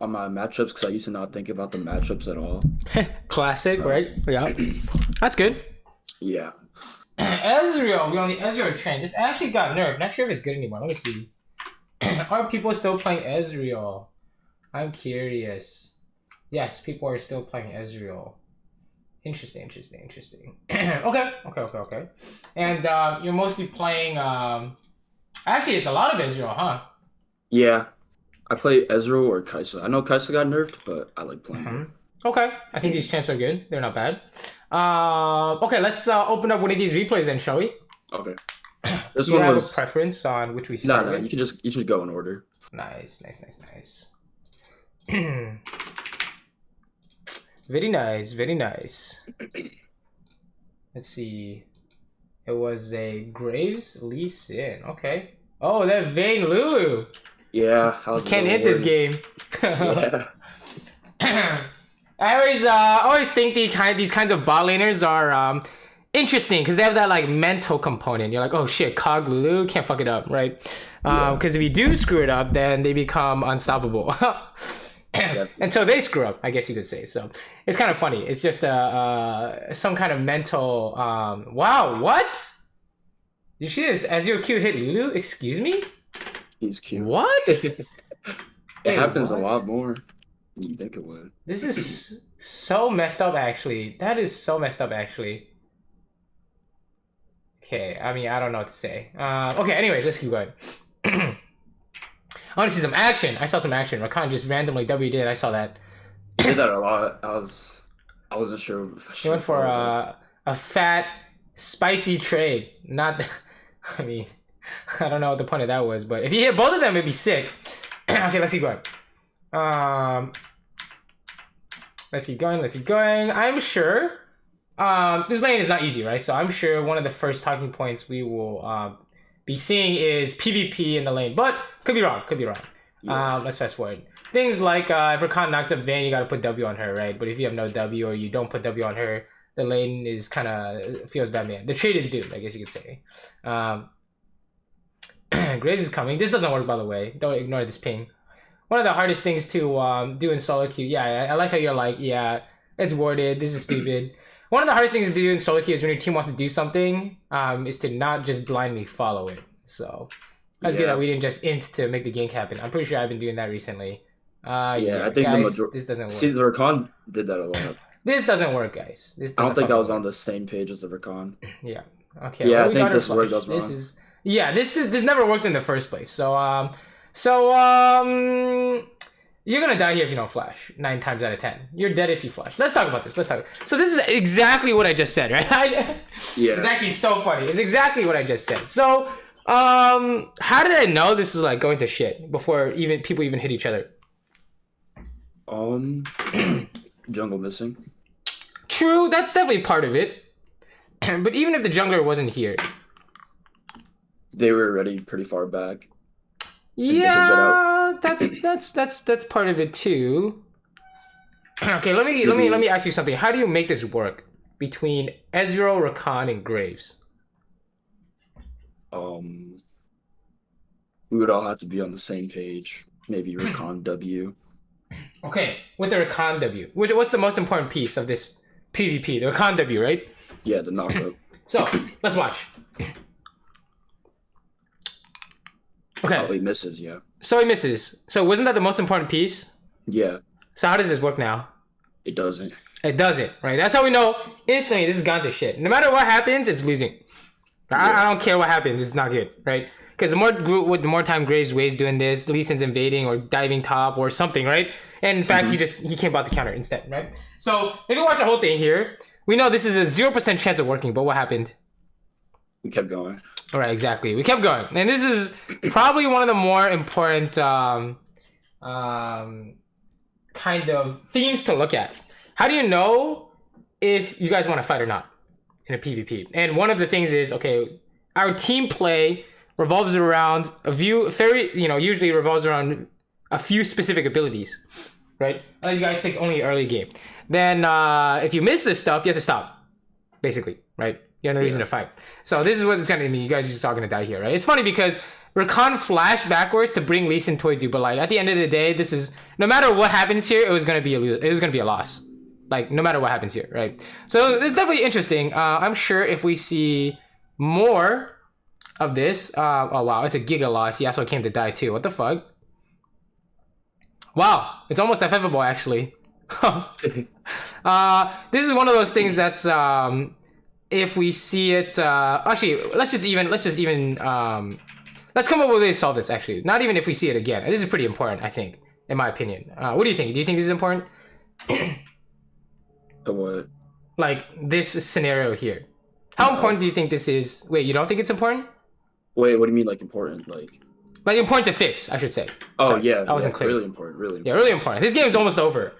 on my matchups because I used to not think about the matchups at all. Classic, So right? Yeah, that's good. yeah, Ezreal, we're on the Ezreal train. This actually got nerfed. Not sure if it's good anymore. Let me see. Are people still playing Ezreal? I'm curious. Yes, people are still playing Ezreal. Interesting. Okay. And you're mostly playing. Actually, it's a lot of Ezreal, huh? yeah. I play Ezreal or Kai'Sa. I know Kai'Sa got nerfed, but I like playing her. Okay, I think these champs are good. They're not bad. Okay, let's open up one of these replays then, shall we? Okay. This Do you one have was a preference on which we no, start no. with? You should go in order. Nice. Very nice. Let's see. It was a Graves Lee Sin. Okay. Oh, that Vayne Lulu. Yeah, I was Can't hit this game. Yeah, I always think these kinds of bot laners are interesting because they have that like mental component. You're like, oh shit, Cog Lulu can't fuck it up, right? Because if you do screw it up, then they become unstoppable. Until they screw up, I guess you could say. So it's kind of funny. It's just some kind of mental. Wow, what? You see this? As your Q hit Lulu? Excuse me? he's cute. What? It Wait, happens what? a lot more than you think it would. This is so messed up, actually. That is so messed up, actually. Okay, I mean, I don't know what to say. Okay, anyways, let's keep going. I want to see some action. I saw some action. Rakan just randomly W'd in. I saw that. He did that a lot. I wasn't sure if I He should went for follow that. a fat, spicy trade. Not, I mean, I don't know what the point of that was, but if he hit both of them, it'd be sick. Okay, let's keep going. Let's keep going. I'm sure. This lane is not easy, right? So I'm sure one of the first talking points we will be seeing is PvP in the lane, but could be wrong. Yeah. Let's fast forward. Things like if Rakan knocks up Vayne, you gotta put W on her, right? But if you have no W or you don't put W on her, the lane is kind of feels bad, man. The trade is doomed, I guess you could say. Graves is coming. This doesn't work, by the way. Don't ignore this ping. One of the hardest things to do in solo queue. Yeah, I like how you're like, yeah, it's worded. This is stupid. One of the hardest things to do in solo queue is when your team wants to do something, is to not just blindly follow it. So that's good that we didn't just int to make the gank happen. I'm pretty sure I've been doing that recently. Yeah, I think guys, the majority. this doesn't work. See, the Rakan did that a lot. This doesn't work, guys. This I don't doesn't think I fucking was work. on the same page as the Rakan. Yeah. Okay. Yeah, well, I we think got this our word flush. goes wrong. This is this never worked in the first place. You're gonna die here if you don't flash 9 times out of 10. You're dead if you flash. Let's talk about this. So this is exactly what I just said, right? Yeah. It's actually so funny. It's exactly what I just said. So how did I know this is like going to shit before even people even hit each other? Jungle missing. True, that's definitely part of it. But even if the jungler wasn't here, They were already pretty far back. yeah, that's part of it too. Okay, let me ask you something. How do you make this work between Ezreal, Rakan, and Graves? We would all have to be on the same page. Maybe Rakan W. Okay, with the Rakan W, what's the most important piece of this PvP? The Rakan W, right? Yeah, the knockup. So let's watch. Okay. Oh, he misses, yeah. So he misses. So wasn't that the most important piece? Yeah, So how does this work now? it doesn't. It doesn't, right? That's how we know instantly this has gone to shit. No matter what happens, it's losing. I don't care what happens, it's not good, right? Because the more time Graves wastes doing this, Lee Sin's invading or diving top or something, right? And in fact, he came about to counter instead, right? So if you watch the whole thing here, we know this is a 0% chance of working, but what happened? We kept going. All right, exactly. We kept going, and this is probably one of the more important kind of themes to look at. How do you know if you guys want to fight or not in a PvP? And one of the things is, okay, our team play revolves around usually revolves around a few specific abilities, right? Unless you guys picked only early game. Then if you miss this stuff, you have to stop, basically, right? You have no reason to fight. So this is what it's going to mean. You guys are just talking to die here, right? It's funny because Rakan flashed backwards to bring Lee Sin towards you, but like at the end of the day, this is no matter what happens here, it was gonna be a loss. Like no matter what happens here, right? So it's definitely interesting. I'm sure if we see more of this, oh wow, it's a giga loss. Yasuo came to die too. What the fuck? Wow, it's almost FFable actually. This is one of those things that's if we see it, actually, let's come up with a way to solve this. Actually, not even if we see it again. This is pretty important, I think, in my opinion. What do you think? Do you think this is important? So what? Like this scenario here. How important do you think this is? Wait, you don't think it's important? Wait, what do you mean, like important? Like important to fix, I should say. Oh, sorry, yeah, I wasn't clear. Really important, really important. Yeah, really important. This game's almost over.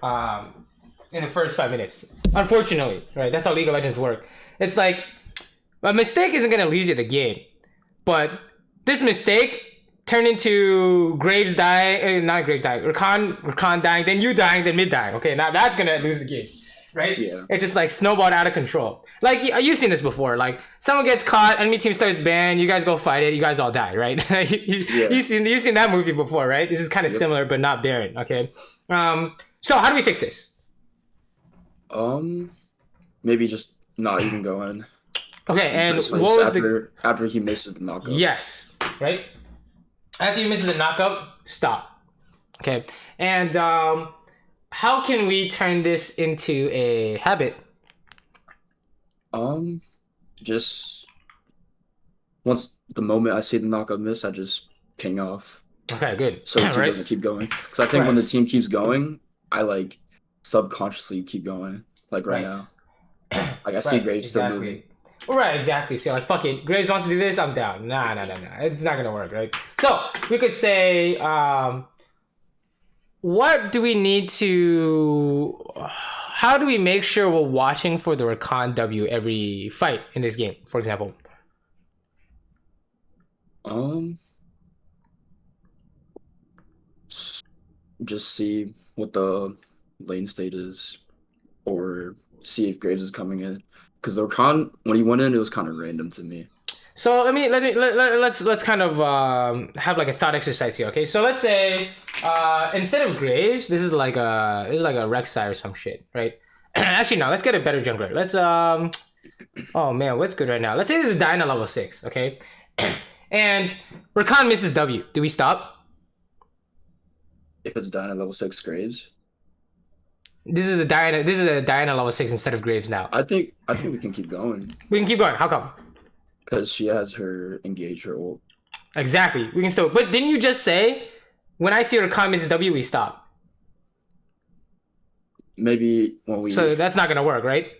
In the first 5 minutes, unfortunately, right? That's how League of Legends work. It's like a mistake isn't gonna lose you the game, but this mistake turned into Graves dying, not Graves dying, Rakan dying, then you dying, then mid dying. Okay, now that's gonna lose the game, right? Yeah. It's just like snowballed out of control. Like you've seen this before. Like someone gets caught, enemy team starts banned, you guys go fight it, you guys all die, right? You've seen that movie before, right? This is kind of similar, but not Baron. Okay. So how do we fix this? Maybe just not even go in. Okay, and what was after he misses the knockup? Yes, right. After he misses the knockup, stop. Okay, and how can we turn this into a habit? Just once the moment I see the knockup miss, I just ping off. Okay, good. So the team doesn't keep going. Because I think when the team keeps going, I like subconsciously keep going. Like right now. Like I see Graves still moving. Right, exactly. So like, fuck it. Graves wants to do this, I'm down. Nah. It's not gonna work, right? So we could say, what do we need to? How do we make sure we're watching for the Rakan W every fight in this game, for example? Just see what the lane state is, or see if Graves is coming in. Because the Rakan, when he went in, it was kind of random to me. So let's kind of have like a thought exercise here. Okay, so let's say instead of Graves, this is like a Rek'Sai or some shit, right? Actually, no. Let's get a better jungler. Let's oh man, what's good right now? Let's say this is Diana level 6, okay? And Rakan misses W. Do we stop? If it's Diana level 6 Graves. This is a Diana level 6 instead of Graves now. I think we can keep going. We can keep going. How come? Because she has her engage, her ult. Exactly. We can still. But didn't you just say when I see Rakan misses W, we stop? Maybe when we. So that's not gonna work, right?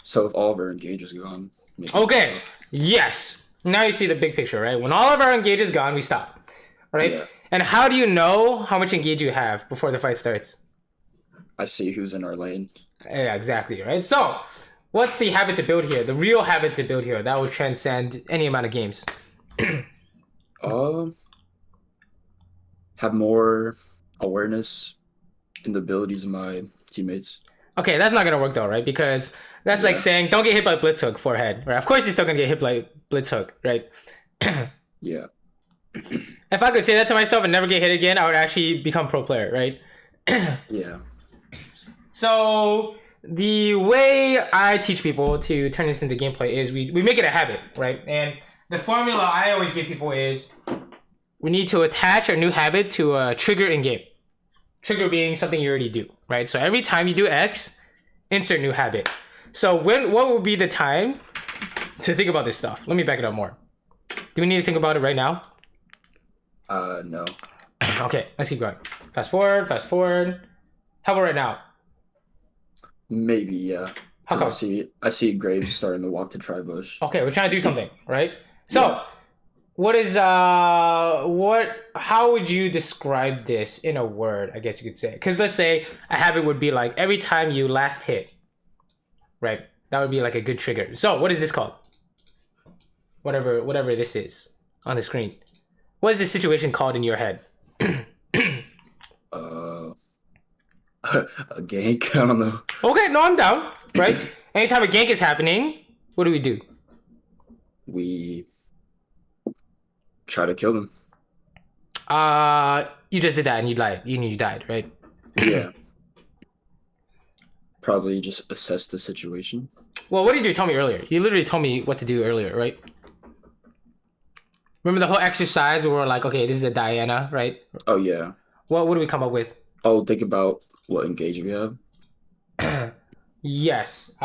So if all of our engage is gone. Maybe. Okay. Yes. Now you see the big picture, right? When all of our engage is gone, we stop. Right? Yeah. And how do you know how much engage you have before the fight starts? I see who's in our lane. Yeah, exactly, right? So, what's the habit to build here? The real habit to build here that will transcend any amount of games. Have more awareness in the abilities of my teammates. Okay, that's not gonna work though, right? Because that's like saying don't get hit by Blitz Hook forehead, right? Of course you're still gonna get hit by Blitz Hook, right? Yeah. If I could say that to myself and never get hit again, I would actually become pro player, right? Yeah. So the way I teach people to turn this into gameplay is we make it a habit, right? And the formula I always give people is we need to attach our new habit to a trigger in game. Trigger being something you already do, right? So every time you do X, insert new habit. So what would be the time to think about this stuff? Let me back it up more. Do we need to think about it right now? No. Okay, let's keep going. Fast forward. How about right now? Maybe, yeah. How come? I see Graves starting to walk to Tribush. Okay, we're trying to do something, right? So, how would you describe this in a word, I guess you could say? Because let's say a habit would be like every time you last hit, right? That would be like a good trigger. So, what is this called? Whatever this is on the screen. What is this situation called in your head? A gank? I don't know. Okay, no, I'm down. Right? Anytime a gank is happening, what do? We Try to kill them. You just did that and you died. You died, right? Yeah. Probably just assess the situation. Well, what did you tell me earlier? You literally told me what to do earlier, right? Remember the whole exercise where we're like, okay, this is a Diana, right? Oh yeah. What do we come up with? Oh, think about what engage we have. Yes.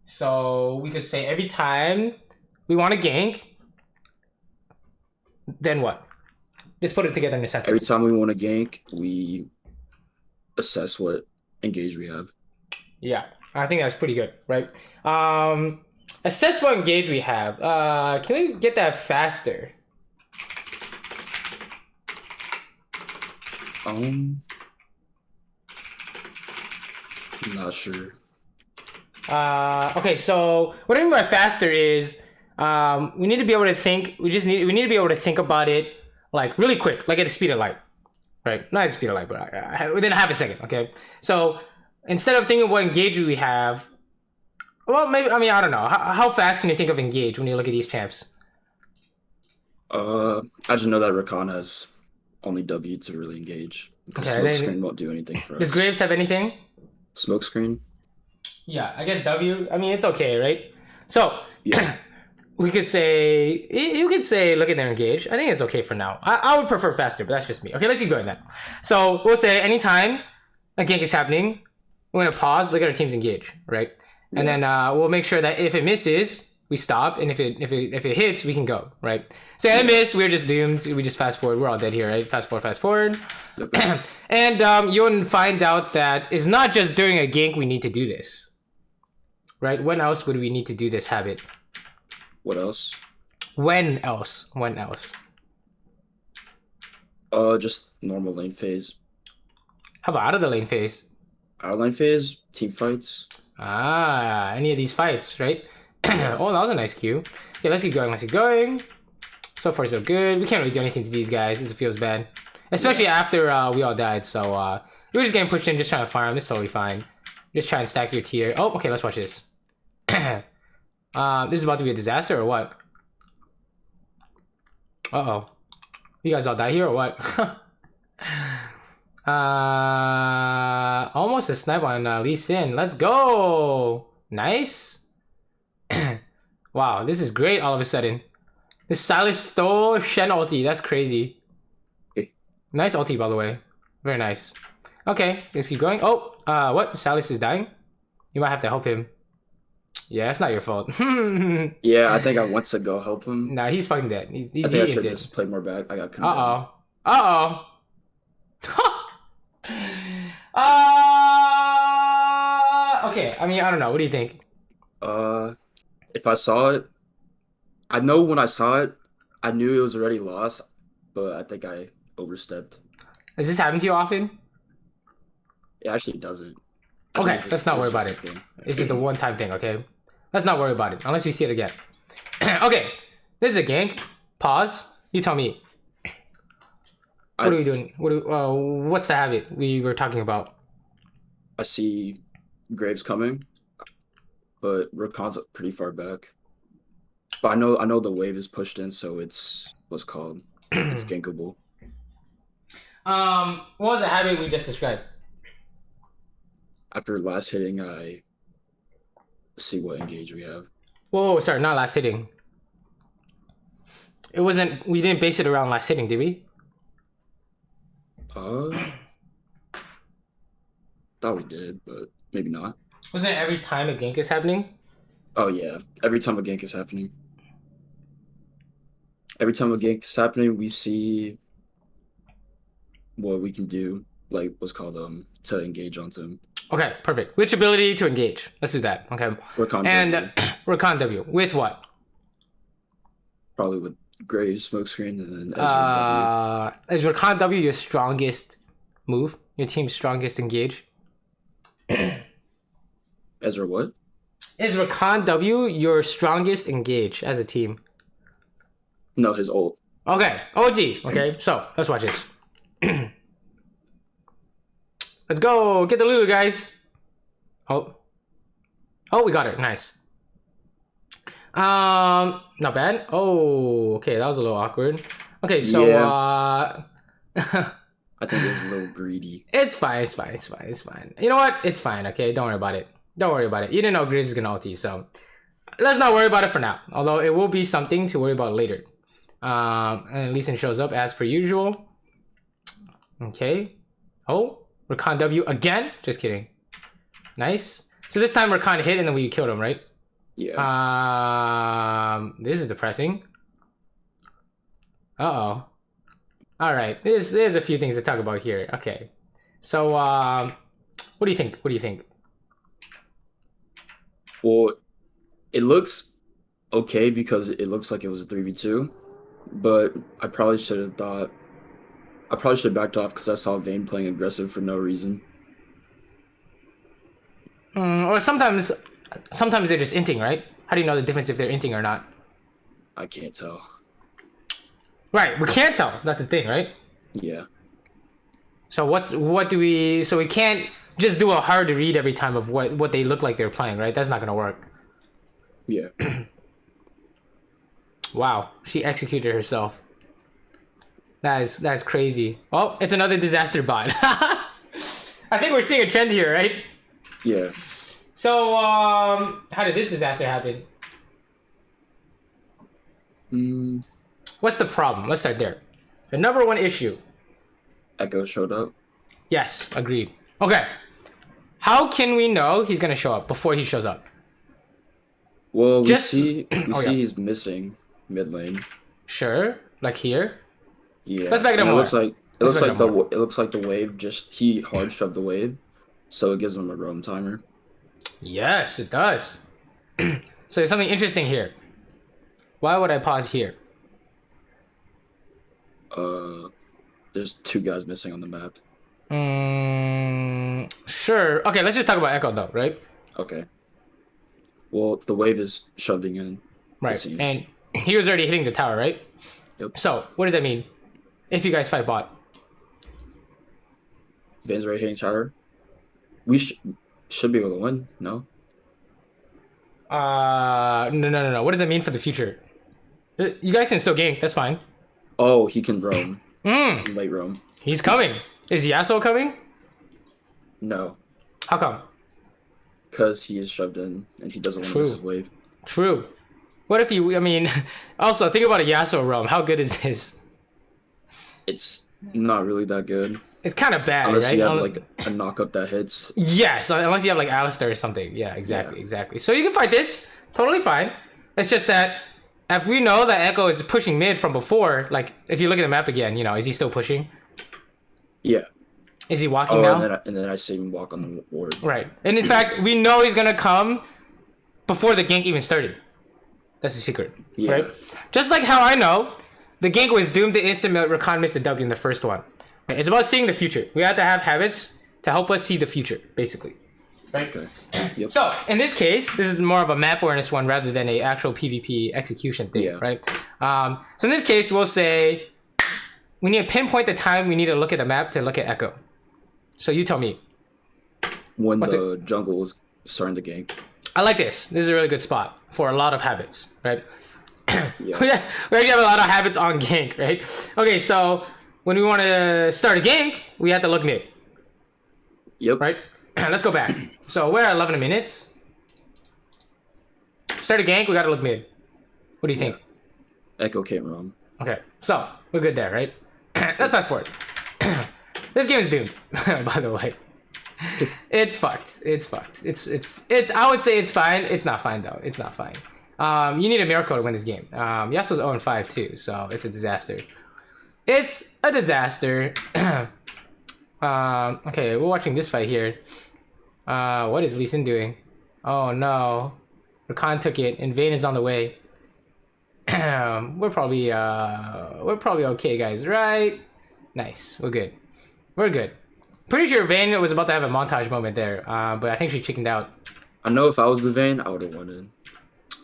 So we could say every time we want to gank, then what? Just put it together in a sentence. Every time we want to gank, we assess what engage we have. Yeah, I think that's pretty good, right? Assess what engage we have. Can we get that faster? I'm not sure. Okay, so what I mean by faster is we need to be able to think. We need to be able to think about it like really quick, like at the speed of light, right? Not at the speed of light, but within half a second. Okay, so instead of thinking what engage we have, well, maybe I mean I don't know. How fast can you think of engage when you look at these champs? I just know that Rakan has only W to really engage. The Okay, smoke screen won't do anything for Does us. Graves have anything? Smoke screen? Yeah, I guess W. I mean, it's okay, right? So Yeah. we could say you could say look at their engage. I think it's okay for now. I would prefer faster, but that's just me. Okay, let's keep going then. So we'll say anytime a gank is happening, we're gonna pause, look at our team's engage, right? And then we'll make sure that if it misses, we stop, and if it hits, we can go, right? So I miss, we're just doomed. We just fast forward. We're all dead here, right? Fast forward. Yep. And you'll find out that it's not just during a gank we need to do this, right? When else would we need to do this habit? What else? When else? Just normal lane phase. How about out of the lane phase? Our lane phase, team fights. Any of these fights, right? Oh, that was a nice cue. Okay, let's keep going. So far, so good. We can't really do anything to these guys. It feels bad. Especially after we all died. So we were just getting pushed in, just trying to farm. It's totally fine. Just try and stack your tier. Oh, okay, let's watch this. This is about to be a disaster or what? Uh-oh. You guys all die here or what? Almost a snipe on Lee Sin. Let's go. Nice. Wow, this is great all of a sudden. This Silas stole Shen ulti. That's crazy. Nice ulti, by the way. Very nice. Okay, let's keep going. Oh, what? Silas is dying? You might have to help him. Yeah, it's not your fault. Yeah, I think I went to go help him. Nah, he's fucking dead. I think I should just play more back. I got condemned. Okay, I mean, I don't know. What do you think? If I saw it, I know when I saw it, I knew it was already lost, but I think I overstepped. Does this happen to you often? It actually doesn't. Okay, let's not worry about it. It's just a one-time thing, okay? Let's not worry about it, unless we see it again. Okay, this is a gank. Pause. You tell me. What are we doing? What's the habit we were talking about? I see Graves coming, but Rakan's pretty far back. But I know the wave is pushed in, so it's what's called it's gankable. What was the habit we just described? After last hitting, I see what engage we have. Whoa, sorry, not last hitting. It wasn't. We didn't base it around last hitting, did we? Thought we did, but maybe not. Wasn't it every time a gank is happening? Oh yeah, every time a gank is happening. Every time a gank is happening, we see what we can do, like what's called to engage onto him. Okay, perfect. Which ability to engage? Let's do that. Okay. Rakan and W. Rakan W. With what? Probably with Graves smokescreen and then Ezra W. Is Rakan W your strongest move? Your team's strongest engage? Ezra what? Is Rakan W your strongest engage as a team? No, his ult. Okay, OG. Okay, so let's watch this. Let's go. Get the Lulu, guys. Oh, we got it. Nice. Not bad. Oh, okay, that was a little awkward. Okay, so I think it was a little greedy. it's fine, it's fine, it's fine, it's fine. You know what? It's fine, okay? Don't worry about it. Don't worry about it. You didn't know Grizz is gonna ulti, so let's not worry about it for now. Although it will be something to worry about later. And Lee Sin shows up as per usual. Okay. Oh, Rakan W again? Just kidding. Nice. So this time Rakan hit and then we killed him, right? Yeah. This is depressing. Uh-oh. Alright, there's a few things to talk about here. Okay. So, what do you think? What do you think? Well, it looks okay because it looks like it was a 3v2, but I probably should have backed off because I saw Vayne playing aggressive for no reason. Or sometimes they're just inting, right? How do you know the difference if they're inting or not? I can't tell. Right, we can't tell. That's the thing, right? Yeah. So so we can't just do a hard read every time of what they look like they're playing, right? That's not gonna work. Yeah. Wow, she executed herself. That's crazy. Oh, it's another disaster bot. I think we're seeing a trend here, right? Yeah. So, how did this disaster happen? What's the problem? Let's start there. The number one issue. Echo showed up. Yes, agreed. Okay. How can we know he's gonna show up before he shows up? Well, we Just- see yeah. he's missing mid lane. Sure, like here. Yeah. Let's back it up And more. It Let's looks back like it up it looks like the wave he hard shoved the wave, so it gives him a roam timer. Yes, it does. So there's something interesting here. Why would I pause here? There's 2 guys missing on the map. Sure. Okay, let's just talk about Echo though, right? Okay. Well, the wave is shoving in. Right. seems. And he was already hitting the tower, right? Yep. So what does that mean? If you guys fight bot. Vayne's already hitting tower. We should be able to win. No. No. What does that mean for the future? You guys can still gank. That's fine. Oh, he can roam. He can late roam. He's coming. Is Yasuo coming? No, How come? because he is shoved in and he doesn't want to True. miss his wave. True. What if you? I mean, also think about a Yasuo roam. How good is this? It's not really that good It's kind of bad, unless right? you have like a knockup that hits. Yes, unless you have like Alistar or something. Yeah, exactly. So you can fight this. Totally fine. It's just that if we know that Echo is pushing mid from before, like if you look at the map again, is he still pushing? Yeah. Is he walking Oh, now? and then I see him walk on the ward. Right. And in fact, we know he's gonna come before the gank even started. That's the secret. Yeah. Right? Just like how I know the gank was doomed to instant Rakan missed the W in the first one. It's about seeing the future. We have to have habits to help us see the future, basically. Right? Okay. Yep. So, in this case, this is more of a map awareness one rather than a actual PvP execution thing, Yeah. right? So in this case, we'll say we need to pinpoint the time we need to look at the map to look at Echo. So you tell me. When What's the jungle is starting to gank. I like this. This is a really good spot for a lot of habits, right? Yeah. we already have a lot of habits on gank, right? Okay, so when we want to start a gank, we have to look mid, Yep. right? Let's go back. So we're at 11 minutes. Start a gank, we got to look mid. What do you think? Echo can't roam. Okay, so we're good there, right? Let's fast forward. This game is doomed, by the way. It's fucked. It's fucked. It's. I would say it's fine. It's not fine though. It's not fine. You need a miracle to win this game. Yasuo's 0-5 too, so it's a disaster. It's a disaster. Okay, we're watching this fight here. What is Lee Sin doing? Oh no, Rakan took it, and Vayne is on the way. We're probably okay, guys, right? Nice, we're good. We're good. Pretty sure Vayne was about to have a montage moment there, but I think she chickened out. I know if I was the Vayne, I would have won in.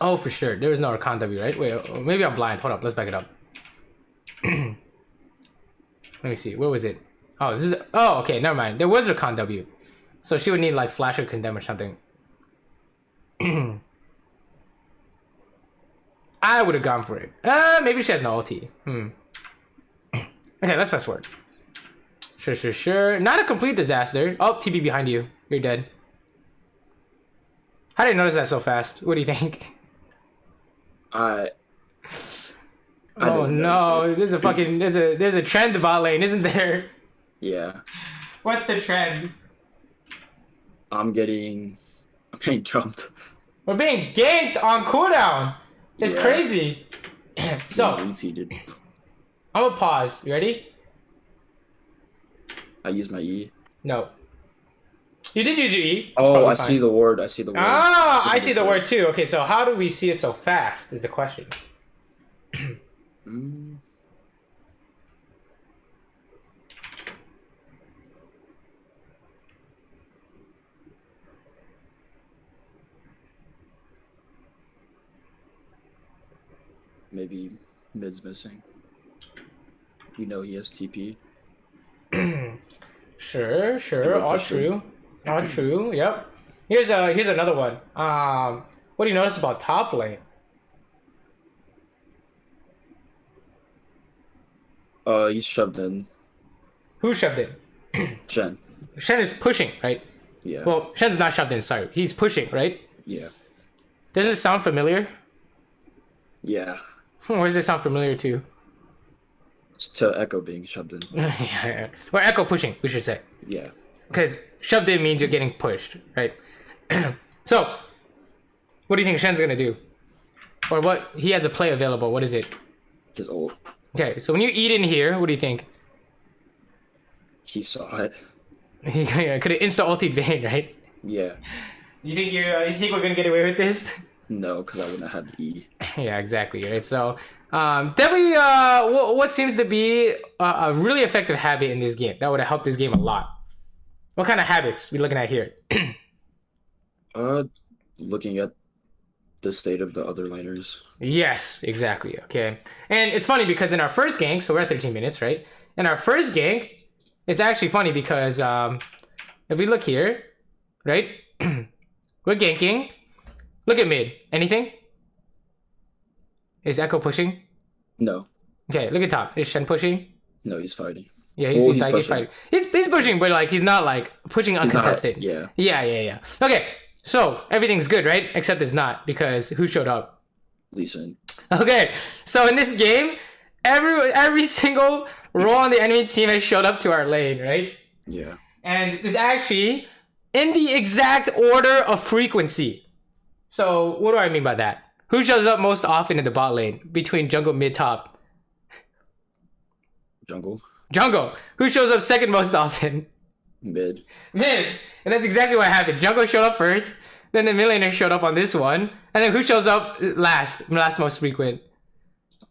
Oh, for sure. There was no Rakan W, right? Wait, maybe I'm blind. Hold up, let's back it up. Let me see. Where was it? Oh, this is. Oh, okay. Never mind. There was Rakan W, so she would need like Flash or Condemn or something. I would have gone for it. Maybe she has no ulti. Okay, let's fast forward. Sure. Not a complete disaster. Oh, TP behind you. You're dead. How did I notice that so fast? What do you think? I Oh didn't no, notice there's a fucking there's a trend bot lane, isn't there? Yeah. What's the trend? I'm getting jumped. We're being ganked on cooldown. It's Yeah. crazy. So Repeated. I'm gonna pause. You ready? I use my E. No. You did use your E. That's Oh, probably I fine. see the word. I see the word. Ah, I see the word too. Okay, so how do we see it so fast is the question. Mm. Maybe mid's missing. You know he has TP. Sure. All true. All true. Yep. Here's another one. What do you notice about top lane? He's shoved in. Who shoved in? Shen. Shen is pushing, right? Yeah. Well, Shen's not shoved in, sorry. He's pushing, right? Yeah. Does it sound familiar? Yeah. Where does it sound familiar to? It's to Echo being shoved in. Yeah. Or Echo pushing, we should say. Yeah. Because shoved in means you're getting pushed, right? So, what do you think Shen's gonna do? Or what he has a play available, what is it? His ult. Okay, so when you eat in here, what do you think? He saw it. He could have insta ulted Vayne, right? Yeah. You think we're gonna get away with this? No, because I wouldn't have had E. Yeah, exactly, right? So, definitely, what seems to be a really effective habit in this game that would have helped this game a lot. What kind of habits we looking at here? Looking at the state of the other laners. Yes, exactly. Okay, and it's funny because in our first gank, so we're at 13 minutes, right? In our first gank, it's actually funny because if we look here, right, we're ganking. Look at mid. Anything? Is Echo pushing? No. Okay, look at top. Is Shen pushing? No, he's fighting. Yeah, Oh, he's fighting. He's pushing, but like he's not like pushing uncontested. Yeah. Yeah. Okay, so everything's good, right? Except it's not because who showed up? Lee Sin. Okay, so in this game, every single role on the enemy team has showed up to our lane, right? Yeah. And it's actually in the exact order of frequency. So what do I mean by that? Who shows up most often in the bot lane between jungle, mid, top? Jungle. Who shows up second most often? Mid. Mid. And that's exactly what happened. Jungle showed up first, then the mid laner showed up on this one, and then who shows up last most frequent?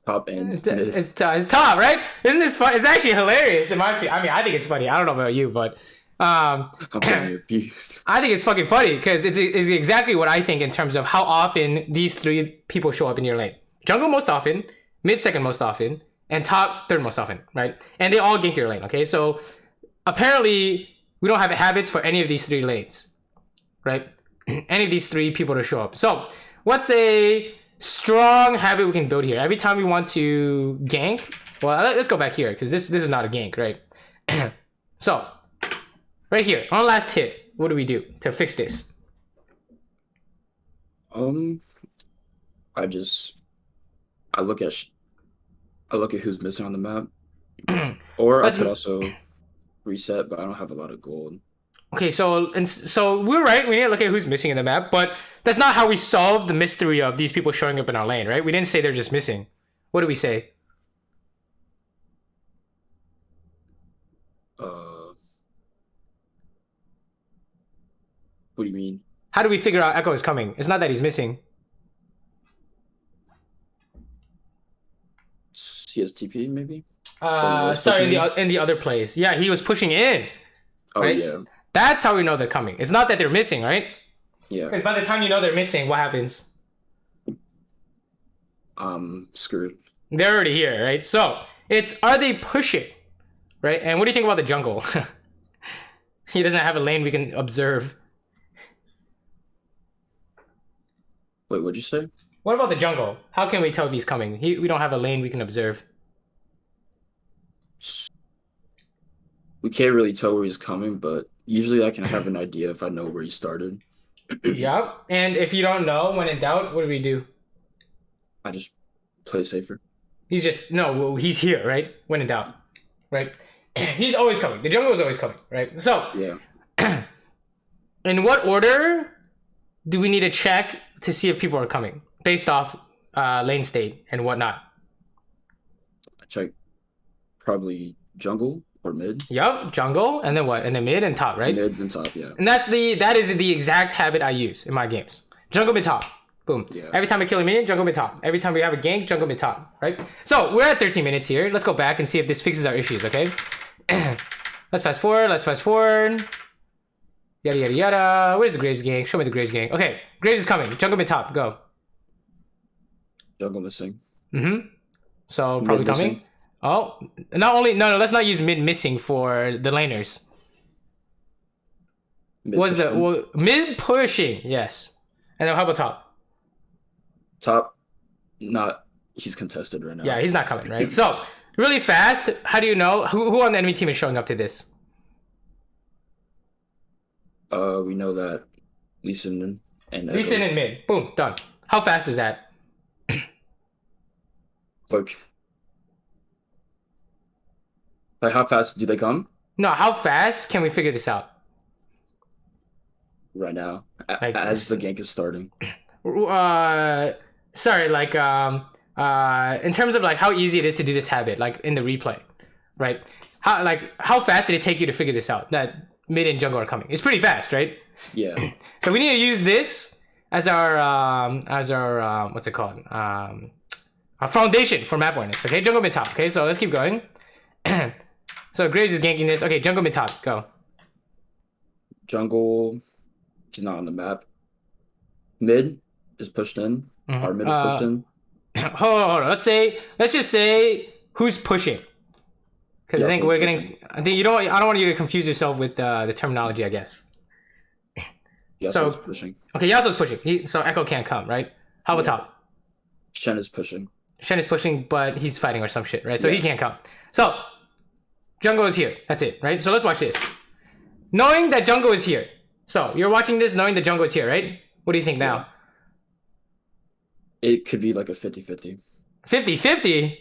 Top and mid. It's top, right? Isn't this fun? It's actually hilarious in my opinion. I mean, I think it's funny. I don't know about you, but I'm getting abused. I think it's fucking funny because it's exactly what I think in terms of how often these three people show up in your lane. Jungle most often, mid second most often, and top third most often, right? And they all gank your lane, okay? So apparently we don't have habits for any of these three lanes, right? Any of these three people to show up. So what's a strong habit we can build here? Every time we want to gank, well, let's go back here because this is not a gank, right? So right here, on last hit, what do we do to fix this? I look at who's missing on the map, or I could also reset, but I don't have a lot of gold. Okay, so we're right. We need to look at who's missing in the map, but that's not how we solve the mystery of these people showing up in our lane, right? We didn't say they're just missing. What do we say? What do you mean? How do we figure out Echo is coming? It's not that he's missing. He has TP, maybe? Sorry, in the other plays. Yeah, he was pushing in. Oh, right? yeah. That's how we know they're coming. It's not that they're missing, right? Yeah. Because by the time you know they're missing, what happens? Screwed. They're already here, right? So are they pushing, right? And what do you think about the jungle? He doesn't have a lane we can observe. Wait, what'd you say? What about the jungle? How can we tell if he's coming? We don't have a lane we can observe. We can't really tell where he's coming, but usually I can have an idea if I know where he started. Yeah, and if you don't know, when in doubt, what do we do? I just play safer. He's just no. He's here, right? When in doubt, right? He's always coming. The jungle is always coming, right? So Yeah. in what order do we need to check to see if people are coming based off lane state and whatnot? I check probably jungle or mid. Yup, jungle, and then what? And then mid and top, right? Mid and top, yeah. And that is the exact habit I use in my games. Jungle mid top. Boom. Yeah. Every time I kill a minion, jungle mid top. Every time we have a gank, jungle mid top, right? So we're at 13 minutes here. Let's go back and see if this fixes our issues, okay? Let's fast forward. Yada yada yada. Where's the Graves gank? Show me the Graves gank. Okay, Graves is coming. Jungle mid top. Go. Jungle missing. Mm-hmm. So probably Mid coming. missing. Oh, not only no. Let's not use mid missing for the laners. Mid Was the pushing. mid pushing? Yes. And then how about top? Top? Not. He's contested right now. Yeah, he's not coming, right? So really fast. How do you know who on the enemy team is showing up to this? We know that Lee Sin and Lee Sin in mid. Boom, done. How fast is that? Like how fast do they come No, how fast can we figure this out? right now? Like, As the gank is starting. Sorry, like in terms of like how easy it is to do this habit, like in the replay, right? How fast did it take you to figure this out? That mid and jungle are coming. It's pretty fast, right? Yeah. So we need to use this as our what's it called? Our foundation for map awareness. Okay, jungle mid top. Okay, so let's keep going. So Graves is ganking this. Okay, jungle mid top. Go. Jungle. He's not on the map. Mid is pushed in. Mhm. Our mid is pushed in. Hold on. Let's just say who's pushing. Because I think we're getting. I think you don't. I don't want you to confuse yourself with the terminology. I guess. Yasuo's pushing. Okay, Yasuo's pushing. So Echo can't come, right? How about top? Shen is pushing. Shen is pushing, but he's fighting or some shit, right? So Yeah. he can't come. So jungle is here. That's it, right? So let's watch this. Knowing that jungle is here. So you're watching this knowing the jungle is here, right? What do you think now? It could be like a 50-50. 50-50?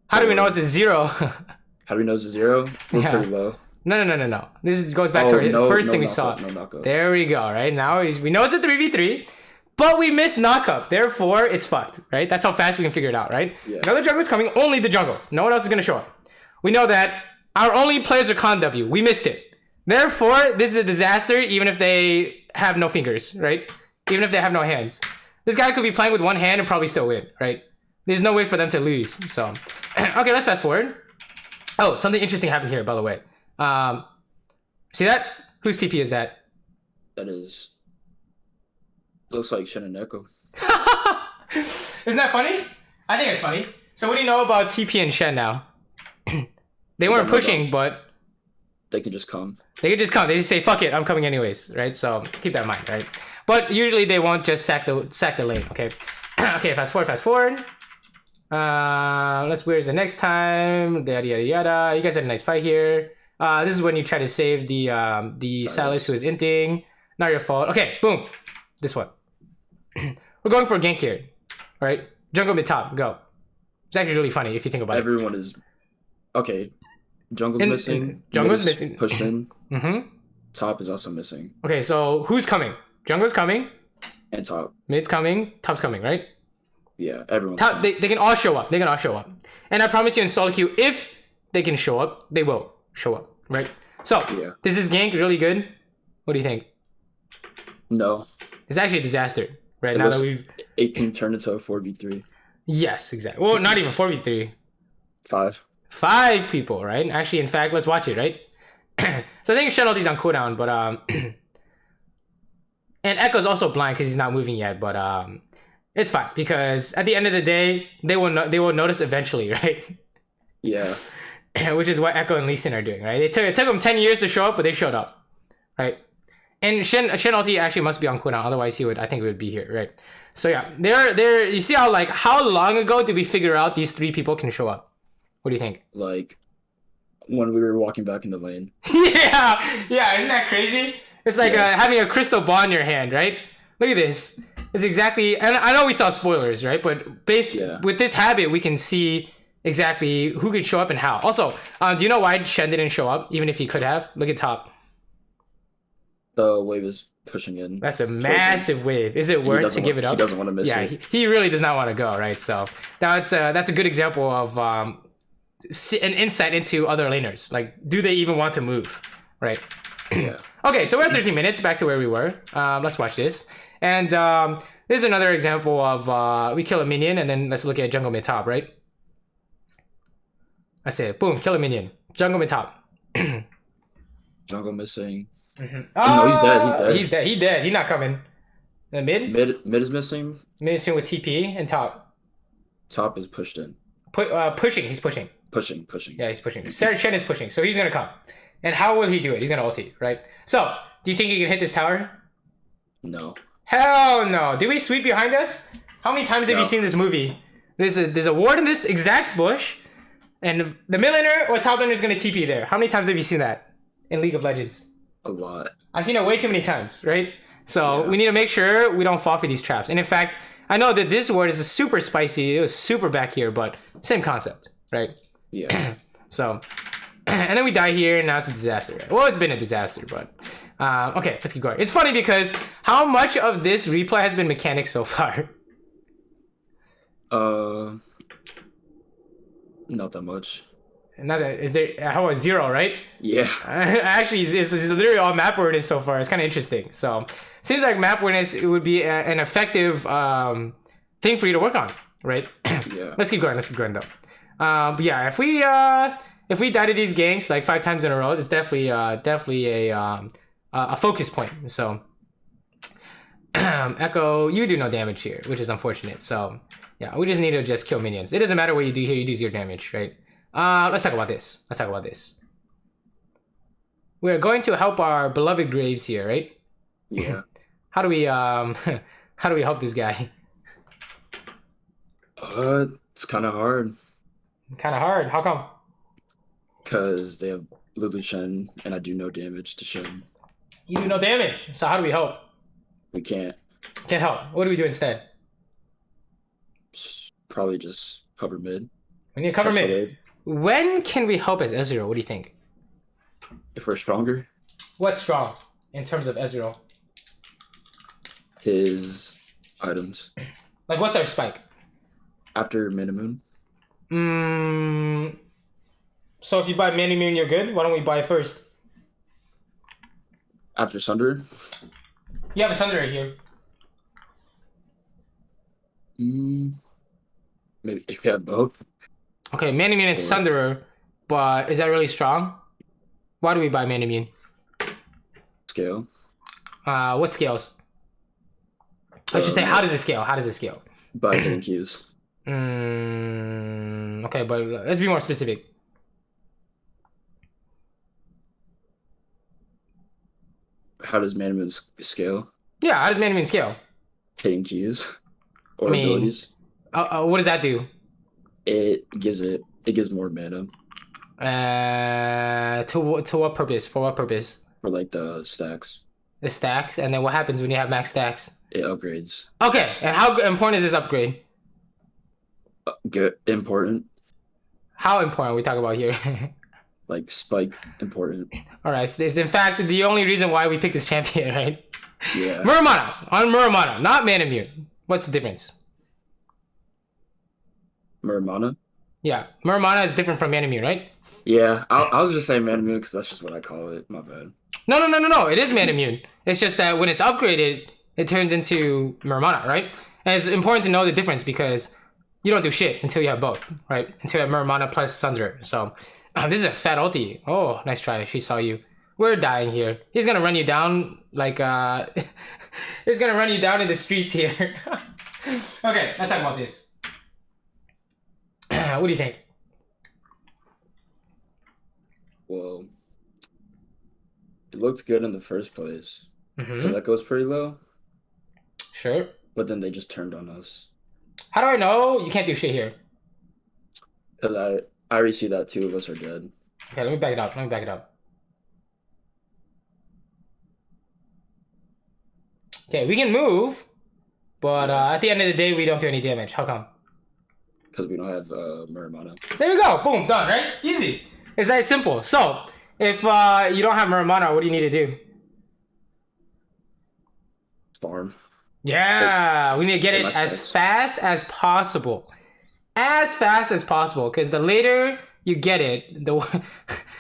How do we know it's a 0? How do we know it's a 0? We're Yeah. pretty low. No. This goes back to our first thing we saw. No knockup. There we go, right? Now we know it's a 3v3, but we missed knockup. Therefore, it's fucked, right? That's how fast we can figure it out, right? Yeah. Another jungle is coming, only the jungle. No one else is going to show up. We know that our only players are con W. We missed it. Therefore, this is a disaster even if they have no fingers, right? Even if they have no hands. This guy could be playing with one hand and probably still win, right? There's no way for them to lose, so. Okay, let's fast forward. Oh, something interesting happened here, by the way. See that? Whose TP is that? That is. Looks like Shen and Echo. Isn't that funny? I think it's funny. So what do you know about TP and Shen now? They weren't pushing, but They could just come. they could just come. They just say, fuck it, I'm coming anyways, right? So keep that in mind, right? But usually they won't just sack the lane, okay? Okay, fast forward. Where's the next time? Yada yada yada. You guys had a nice fight here. This is when you try to save the Silas who is inting. Not your fault. Okay, boom. This one. We're going for a gank here. Alright? Jungle mid top, go. It's actually really funny if you think about Everyone is. Okay. Jungle's missing. Jungle's Mid is missing. Pushed in. it. Mm-hmm. Top is also missing. Okay, so who's coming? Jungle's coming. And top. Mid's coming. Top's coming, right? Yeah, everyone's Top, coming. they can all show up. They can all show up. And I promise you in solo queue, if they can show up, they will show up, right? So, Yeah. this is gank really good. What do you think? No. It's actually a disaster, right? It Now looks- that we've... It can turn into a 4v3. Yes, exactly. Well, not even 4v3. 5. 5 people, right? Actually, in fact, let's watch it, right? So I think Shen ulti's on cooldown, but... And Echo's also blind because he's not moving yet, but... It's fine, because at the end of the day, they will notice eventually, right? Yeah. Which is what Echo and Lee Sin are doing, right? It took them 10 years to show up, but they showed up, right? And Shen ulti actually must be on cooldown, otherwise I think he would be here, right? So yeah, they're. You see how long ago did we figure out these three people can show up? What do you think? Like when we were walking back in the lane. yeah, isn't that crazy? It's like having a crystal ball in your hand, right? Look at this. It's exactly, and I know we saw spoilers, right? But with this habit, we can see exactly who could show up and how. Also, do you know why Shen didn't show up, even if he could have? Look at top. The wave is pushing in. That's a massive wave. Is it worth to give it up? He doesn't want to miss it. Yeah, he really does not want to go, right? So that's a good example of an insight into other laners. Like, do they even want to move, right? Yeah. Okay, so we're at 13 minutes, back to where we were. Let's watch this. And this is another example of we kill a minion, and then let's look at jungle mid top, right? I said, boom, kill a minion. Jungle mid top. Jungle missing. Mm-hmm. Oh, no, he's dead. He's dead. He's dead. He's not coming. And mid? Mid is missing. Mid is with TP, and top. Top is pushed in. Pushing. He's pushing. Pushing. Yeah, he's pushing. Shen is pushing, so he's gonna come. And how will he do it? He's gonna ulti, right? So, do you think he can hit this tower? No. Hell no. Did we sweep behind us? How many times have you seen this movie? There's a ward in this exact bush, and the mid laner or top laner is gonna TP there. How many times have you seen that in League of Legends? A lot. I've seen it way too many times, right? So we need to make sure we don't fall for these traps. And in fact, I know that this ward is super spicy. It was super back here, but same concept, right? Yeah. So, and then we die here, and now it's a disaster. Well, it's been a disaster, but okay, let's keep going. It's funny because how much of this replay has been mechanics so far? Not that much. Not that, is there? How about 0, right? Yeah. Actually, it's literally all map awareness so far. It's kind of interesting. So, seems like map awareness it would be an effective thing for you to work on, right? Yeah. Let's keep going. Though. But yeah, if we die to these ganks like 5 times in a row, it's definitely a focus point. So, Echo, you do no damage here, which is unfortunate. So, yeah, we just need to just kill minions. It doesn't matter what you do here; you do 0 damage, right? Let's talk about this. We're going to help our beloved Graves here, right? Yeah. How do we help this guy? It's kind of hard. How come? Because they have Lulu Shen, and I do no damage to Shen. You do no damage. So how do we help? We can't. Can't help. What do we do instead? Probably just cover mid. We need to cover mid. When can we help as Ezreal? What do you think? If we're stronger. What's strong in terms of Ezreal? His items. Like, what's our spike? After minimum. So if you buy Manimune, you're good? Why don't we buy it first? After Sunder? You have a Sunder right here. Maybe if you have both. Okay, Manimune and Sunderer, but is that really strong? Why do we buy Manimune? Scale. What scales? I should say, how does it scale? By hitting Qs. Okay, but let's be more specific. How does Manimune scale? Yeah, how does Manimune scale? Hitting Qs. Or abilities. What does that do? It gives more mana. To what purpose? For what purpose? For like the stacks. The stacks, and then what happens when you have max stacks? It upgrades. Okay, and how important is this upgrade? Good, important. How important are we talking about here? Like spike important. All right, so it's in fact the only reason why we picked this champion, right? Yeah. Muramana, not Manimune. What's the difference? Muramana? Yeah, Muramana is different from Manimune, right? Yeah, I was just saying Manimune because that's just what I call it. My bad. No. It is Manimune. It's just that when it's upgraded, it turns into Muramana, right? And it's important to know the difference because you don't do shit until you have both, right? Until you have Muramana plus Sunder. So this is a fat ulti. Oh, nice try. She saw you. We're dying here. He's gonna run you down like he's gonna run you down in the streets here. Okay, let's talk about this. What do you think? Well, it looked good in the first place. So that goes pretty low. Sure. but then they just turned on us. How do I know you can't do shit here? Because I already see that 2 of us are dead. Okay, let me back it up. Let me back it up. Okay, we can move, but at the end of the day, we don't do any damage. How come? Because we don't have Muramana. There we go. Boom, done, right? Easy. It's that simple. So, if you don't have Muramana, what do you need to do? Farm. Yeah, we need to get it as fast as possible. As fast as possible, because the later you get it,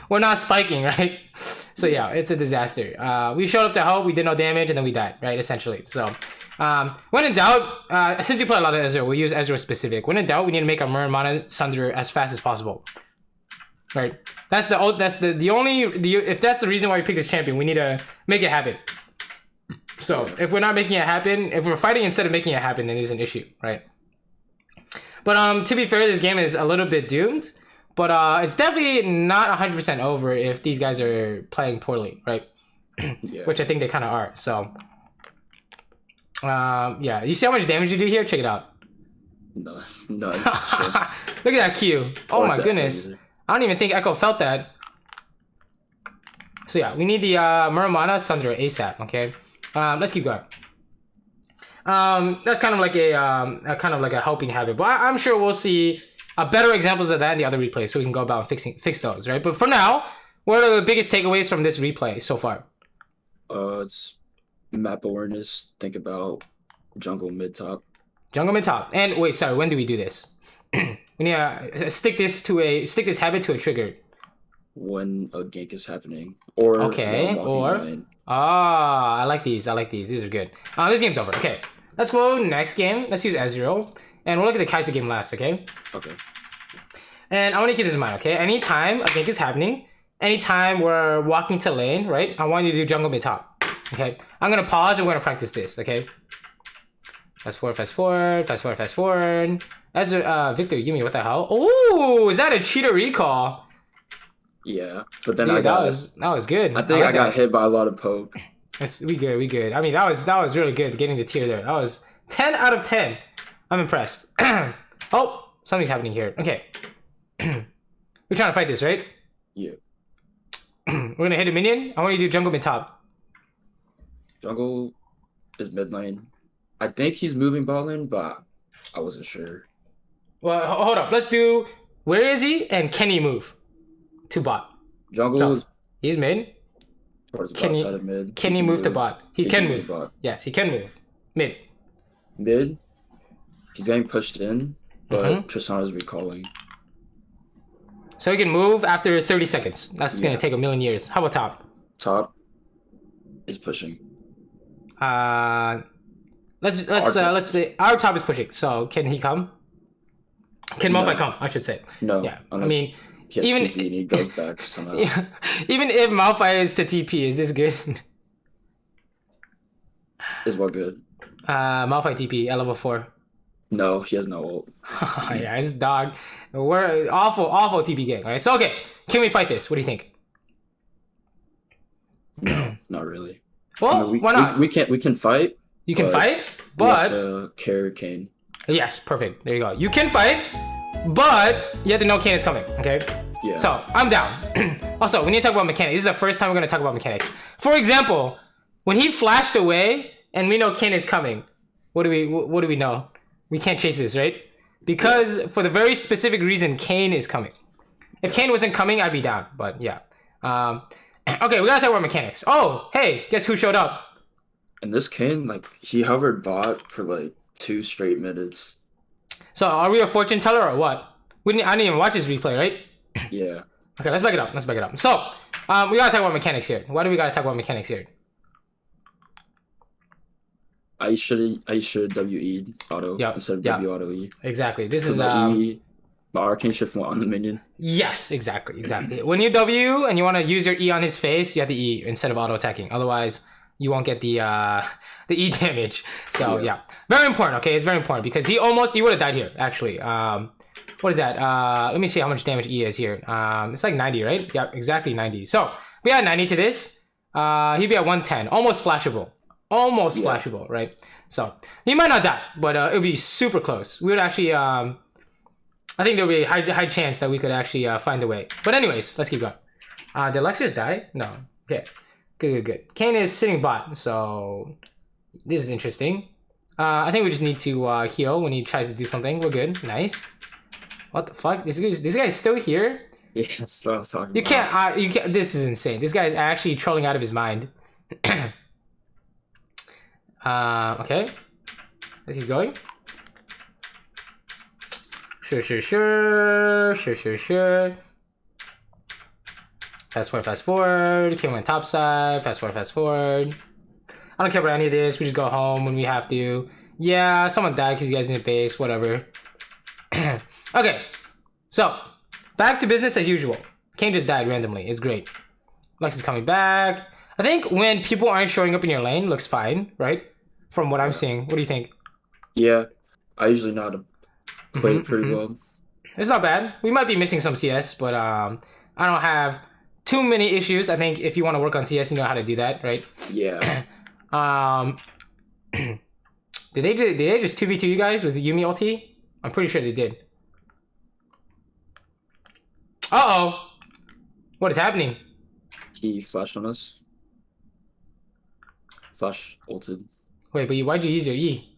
we're not spiking, right? So yeah, it's a disaster. We showed up to help, we did no damage, and then we died, right? Essentially. So, when in doubt, since you play a lot of Ezreal, we'll use Ezreal specific. When in doubt, we need to make our Muramana Sunder as fast as possible. Right? That's the only if that's the reason why we picked this champion, we need to make it happen. So if we're not making it happen, if we're fighting instead of making it happen, then there's an issue, right? But to be fair, this game is a little bit doomed. But it's definitely not 100% over if these guys are playing poorly, right? Yeah. Which I think they kind of are. So yeah, you see how much damage you do here? Check it out. No. Look at that Q. Oh my goodness. I don't even think Echo felt that. So yeah, we need the Muramana Sunder ASAP, okay? Let's keep going. That's kind of like a helping habit, but I'm sure we'll see better examples of that in the other replays, so we can go about and fix those, right? But for now, what are the biggest takeaways from this replay so far? It's map awareness. Think about jungle mid top. Jungle mid top. And wait, sorry, when do we do this? We need to stick this habit to a trigger. When a gank is happening, or okay, I like these. These are good. This game's over. Okay, let's go next game. Let's use Ezreal, and we'll look at the Kai'Sa game last. Okay. Okay. And I want to keep this in mind. Okay, anytime a gank is happening, anytime we're walking to lane, right? I want you to do jungle mid top. Okay. I'm gonna pause and we're gonna practice this. Okay. Fast forward. Ezreal, Victor, give me what the hell? Oh, is that a cheater recall? Yeah, but then dude, that was good. I think I got hit by a lot of poke. We good. I mean, that was really good getting the tier there. That was 10 out of 10. I'm impressed. Oh, something's happening here. Okay. We're trying to fight this, right? Yeah. We're gonna hit a minion. I want you to do jungle mid top. Jungle is mid lane. I think he's moving bot lane, but I wasn't sure. Well, hold up. Let's do where is he and can he move? To bot. Jungle is he's mid. Towards the bot side of mid. Can he move to bot? He can move. Bot. Yes, he can move. Mid. He's getting pushed in, but Tristana's recalling. So he can move after 30 seconds. That's gonna take a million years. How about top? Top is pushing. Let's say our top is pushing. So can he come? Can Malphite come? I should say. No. Yeah. I mean. He has TP and he goes back somehow. Yeah, even if Malphite is to TP, is this good? Is what good? Malphite TP at level 4. No, he has no ult. Yeah, it's dog. We're awful TP game. Alright, so okay. Can we fight this? What do you think? No, not really. Well, I mean, why not? We can fight. You can fight, but we have to carry Kane. Yes, perfect. There you go. You can fight, but you have to know Kane is coming, okay? Yeah. So, I'm down. Also, we need to talk about mechanics. This is the first time we're going to talk about mechanics. For example, when he flashed away and we know Kane is coming, what do we know? We can't chase this, right? Because for the very specific reason, Kane is coming. If Kane wasn't coming, I'd be down, but yeah. Okay, we got to talk about mechanics. Oh, hey, guess who showed up? And this Kane, like, he hovered bot for like 2 straight minutes. So, are we a fortune teller or what? I didn't even watch this replay, right? Yeah. Okay, let's back it up. So, we gotta talk about mechanics here. Why do we gotta talk about mechanics here? I should WE auto instead of W auto E. Exactly. This is my arcane shift went on the minion. Yes, exactly. When you W and you want to use your E on his face, you have to E instead of auto attacking. Otherwise, you won't get the E damage. So yeah, very important. Okay, it's very important because he would have died here actually. What is that? Let me see how much damage E is here. It's like 90, right? Yeah, exactly 90. So if we add 90 to this, he'd be at 110, almost flashable. almost Yeah. flashable, right? So he might not die, but it would be super close. We would actually, I think there would be a high chance that we could actually find a way. But anyways, let's keep going. Did Lexius die? No. Okay. Good. Kane is sitting bot, so this is interesting. I think we just need to heal when he tries to do something. We're good. Nice. What the fuck? This guy's still here? Yeah, that's what I was talking You about. can't, you can't, this is insane. This guy is actually trolling out of his mind. Okay. Let's keep going. Sure. Fast forward. King went top side. Fast forward. I don't care about any of this. We just go home when we have to. Yeah, someone died because you guys need a base. Whatever. Okay. So, back to business as usual. Kane just died randomly. It's great. Lex is coming back. I think when people aren't showing up in your lane, looks fine, right? From what I'm seeing. What do you think? Yeah, I usually know how to play it pretty well. It's not bad. We might be missing some CS, but I don't have too many issues. I think if you want to work on CS, you know how to do that, right? Yeah. Did they just 2v2 you guys with the Yumi ulti? I'm pretty sure they did. Uh-oh. What is happening? He flashed on us. Flash ulted. Wait, but why'd you use your E?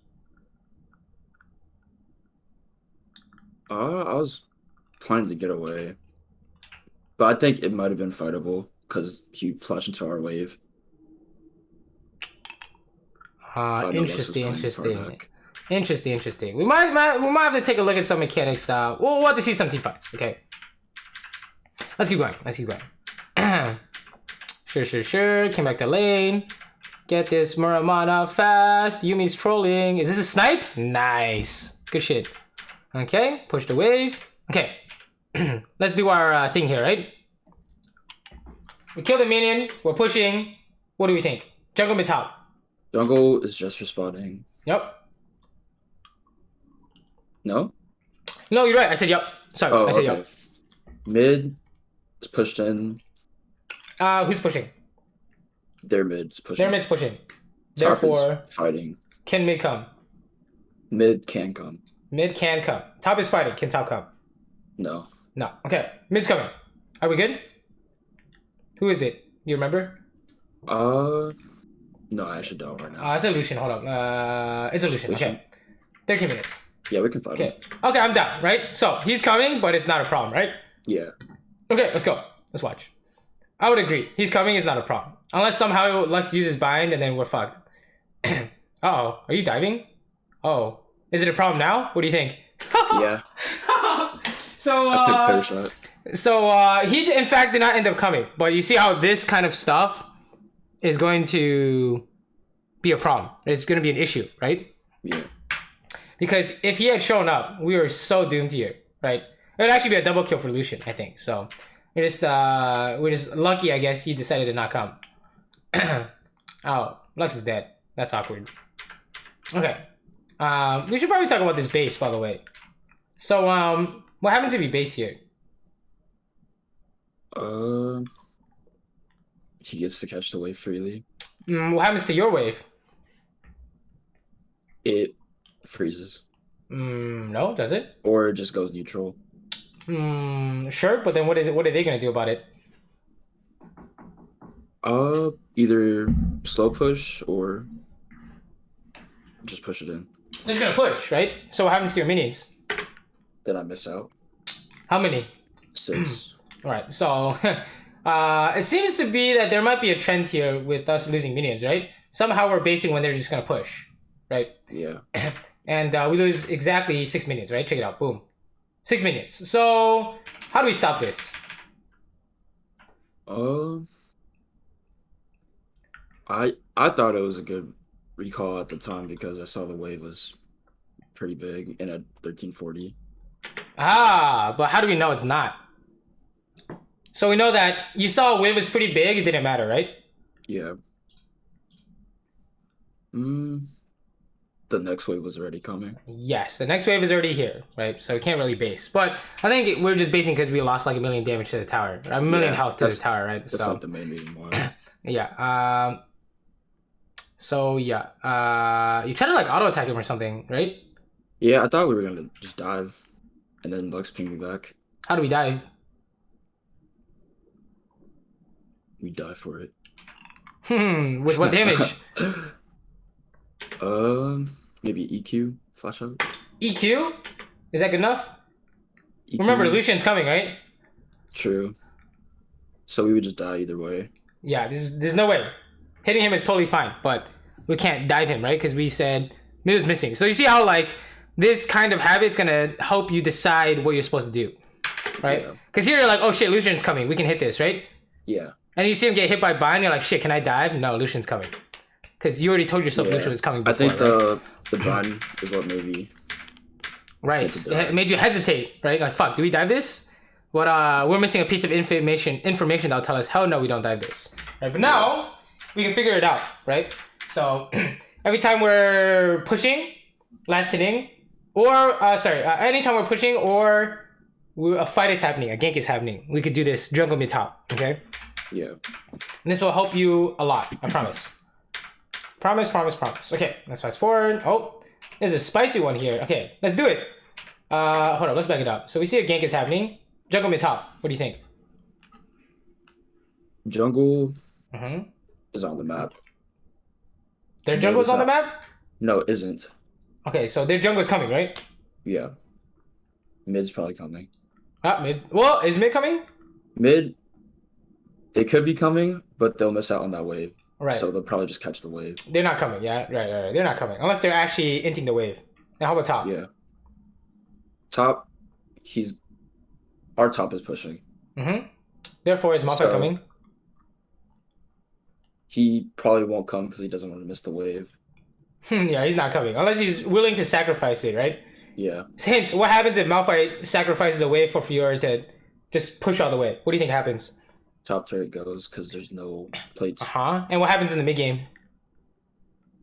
I was planning to get away. But I think it might have been fightable because he flashed into our wave. Interesting. We might have to take a look at some mechanics. We'll have to see some team fights. Okay. Let's keep going. Sure. Came back to lane. Get this Muramana fast. Yumi's trolling. Is this a snipe? Nice. Good shit. Okay. Push the wave. Okay. Let's do our thing here, right? We killed the minion. We're pushing. What do we think? Jungle mid top. Jungle is just respawning. Yep. No? No, you're right. I said yep. Sorry. I said yep. Mid is pushed in. Who's pushing? Their mid's pushing. Their mid's pushing. Top Therefore, is fighting. can mid come? Mid can come. Mid can come. Top is fighting. Can top come? No. No. Okay. Mid's coming. Are we good? Who is it? Do you remember? No, I actually don't right now. It's a Lucian. Hold up. It's a Lucian. Okay. 13 minutes. Yeah, we can fight him. Okay, I'm down, right? So, he's coming, but it's not a problem, right? Yeah. Okay, let's go. Let's watch. I would agree. He's coming is not a problem. Unless somehow Lex uses bind and then we're fucked. Uh-oh. Are you diving? Oh. Is it a problem now? What do you think? Yeah. So, I took clear shot. So, he in fact did not end up coming. But you see how this kind of stuff is going to be a problem. It's going to be an issue, right? Yeah. Because if he had shown up, we were so doomed here, right? It would actually be a double kill for Lucian, I think. So we're just lucky, I guess, he decided to not come. Oh, Lux is dead. That's awkward. Okay. We should probably talk about this base, by the way. So, what happens if you base here? He gets to catch the wave freely. What happens to your wave? It freezes. No, does it? Or it just goes neutral. Sure, but then what is it? What are they gonna do about it? Either slow push or just push it in. They're just gonna push, right? So what happens to your minions? Then I miss out. How many? 6. All right, so it seems to be that there might be a trend here with us losing minions, right? Somehow we're basing when they're just gonna push, right? Yeah. And we lose exactly 6 minions, right? Check it out, boom. 6 minions. So how do we stop this? I thought it was a good recall at the time because I saw the wave was pretty big in a 1340. But how do we know it's not? So we know that you saw a wave was pretty big, it didn't matter, right? Yeah. The next wave was already coming. Yes, the next wave is already here, right? So we can't really base. But I think we're just basing because we lost like 1 million damage to the tower. A million health to the tower, right? That's not the main reason why. Yeah. So yeah, you try to like auto attack him or something, right? Yeah, I thought we were gonna just dive, and then Lux ping me back. How do we dive? We dive for it. With what damage? Maybe EQ flash out. EQ? Is that good enough? EQ, Remember, Lucian's coming, right? True. So we would just die either way. Yeah, there's no way. Hitting him is totally fine, but we can't dive him, right? Because we said mid is missing. So you see how like this kind of habit's gonna help you decide what you're supposed to do, right? Because here you're like, oh shit, Lucian's coming. We can hit this, right? Yeah. And you see him get hit by bind, you're like, shit, can I dive? No, Lucian's coming. Because you already told yourself Lucian was coming before, I think the bind is what maybe... Right, it made you hesitate, right? Like, fuck, do we dive this? What, we're missing a piece of information that'll tell us, hell no, we don't dive this. Right, but now, we can figure it out, right? So, every time we're pushing, last hitting, or, anytime we're pushing or a fight is happening, a gank is happening, we could do this jungle mid top, okay? Yeah. And this will help you a lot, I promise. Promise. Okay, let's fast forward. Oh, there's a spicy one here. Okay, let's do it. Hold on, let's back it up. So we see a gank is happening. Jungle mid top. What do you think? Jungle is on the map. Their jungle's on the map? No, it isn't. Okay, so their jungle's coming, right? Yeah. Mid's probably coming. Mid's. Well, is mid coming? Mid, they could be coming, but they'll miss out on that wave. Right. So they'll probably just catch the wave. They're not coming, yeah? Right. They're not coming. Unless they're actually inting the wave. Now, how about top? Yeah. Top, our top is pushing. Therefore, is Malphite coming? He probably won't come because he doesn't want to miss the wave. Yeah, he's not coming. Unless he's willing to sacrifice it, right? Yeah. Hint, what happens if Malphite sacrifices a wave for Fiora to just push all the way? What do you think happens? Top turret goes because there's no plates. And what happens in the mid game?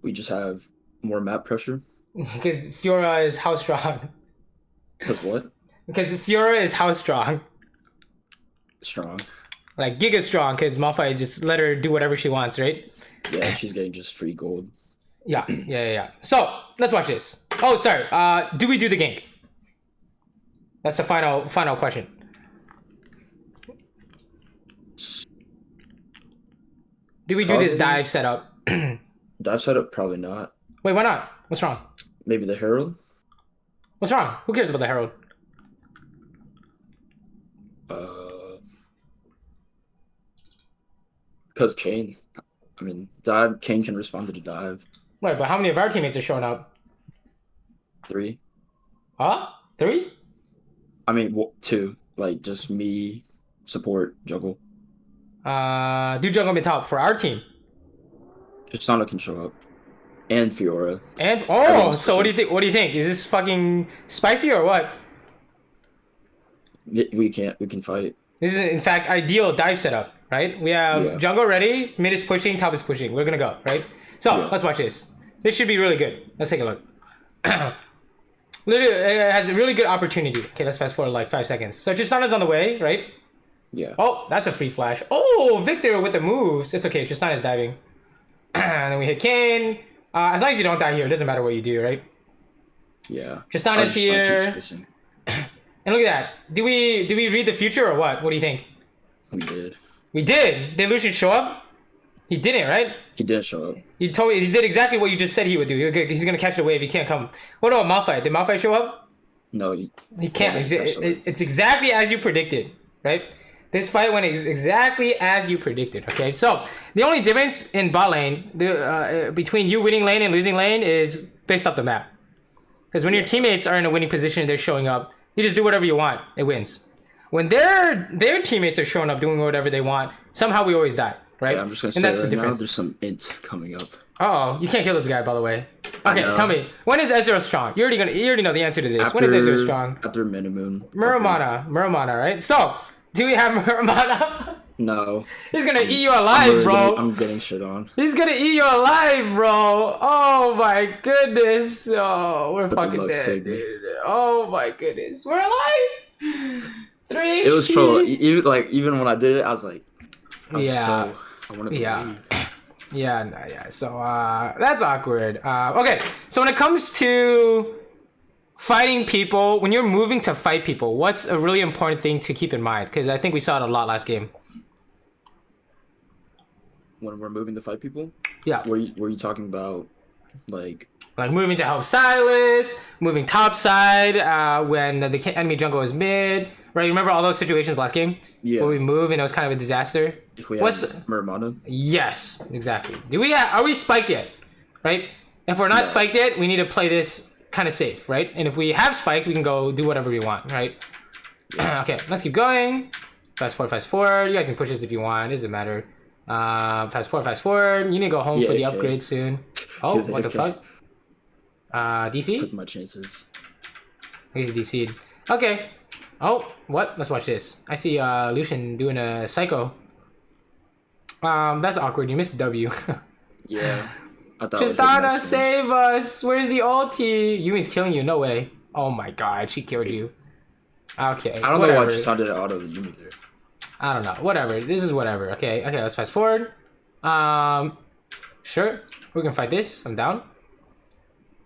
We just have more map pressure. Because Fiora is how strong? Because what? Because Fiora is how strong? Strong. Like giga strong, because Malphite just let her do whatever she wants, right? Yeah, she's getting just free gold. Yeah. So let's watch this. Oh, sorry. Do we do the gank? That's the final question. Do we do this dive setup? Dive setup? Probably not. Wait, why not? What's wrong? Maybe the Herald? What's wrong? Who cares about the Herald? Because Kane. I mean, Kane can respond to the dive. Right, but how many of our teammates are showing up? 3. Huh? 3? I mean, 2. Like, just me, support, jungle. Do jungle mid top for our team. Tristana can show up. And Fiora. And so what do you think? What do you think? Is this fucking spicy or what? We can fight. This is in fact ideal dive setup, right? We have jungle ready, mid is pushing, top is pushing. We're gonna go, right? So let's watch this. This should be really good. Let's take a look. Literally, it has a really good opportunity. Okay, let's fast forward like 5 seconds. So Tristana's on the way, right? Yeah. Oh, that's a free flash. Oh, Victor with the moves. It's okay. Tristana's diving. And then we hit Kane. As long as you don't die here, it doesn't matter what you do, right? Yeah. Tristana's here. And look at that. Do we read the future or what? What do you think? We did. We did. Did Lucian show up? He didn't, right? He didn't show up. You told me he did exactly what you just said he would do. He's gonna catch the wave. He can't come. What about Malphite? Did Malphite show up? No, he can't. It's exactly as you predicted, right? This fight went exactly as you predicted. Okay, so the only difference in bot lane between you winning lane and losing lane is based off the map. Because when your teammates are in a winning position and they're showing up, you just do whatever you want. It wins. When their teammates are showing up doing whatever they want, somehow we always die, right? Yeah, I'm just gonna say that's the difference. Now there's some int coming up. Oh, you can't kill this guy, by the way. Okay, tell me, when is Ezreal strong? You already know the answer to this. When is Ezreal strong? After Minimoon. Muramana, right? So, do we have Muramana? No. He's gonna eat you alive, bro. I'm getting shit on. He's gonna eat you alive, bro. Oh my goodness. Oh, we're fucking dead, dude. Oh my goodness. We're alive. 3 It was troll. Even when I did it, I was like, I wanted to believe. Yeah, no, yeah. So that's awkward. Okay, so when it comes to fighting people, when you're moving to fight people, what's a really important thing to keep in mind? Because I think we saw it a lot last game. When we're moving to fight people, Yeah. were you talking about like moving to help Silas, moving top side when the enemy jungle is mid, right? Remember all those situations last game? Yeah. Where we move and it was kind of a disaster? if we have Muramana? Yes, exactly. Are we spiked yet? Right? If we're not No. spiked yet, we need to play this kind of safe, right? And if we have spiked, we can go do whatever we want, right? Okay, let's keep going. Fast forward, fast forward. You guys can push this if you want. It doesn't matter. Fast forward, fast forward. You need to go home for the okay. upgrade soon. Oh, what the fuck? DC? Took my chances. He's DC'd. Okay. Oh, what? Let's watch this. I see Lucian doing a psycho. That's awkward. You missed W. Yeah. I thought Tristana, save us! Where's the ulti? Yumi's killing you. No way. Oh my god, she killed you. Okay. I don't know why Tristana did auto the Yumi there. I don't know. Whatever. This is whatever. Okay. Okay. Let's fast forward. Sure. We can fight this. I'm down.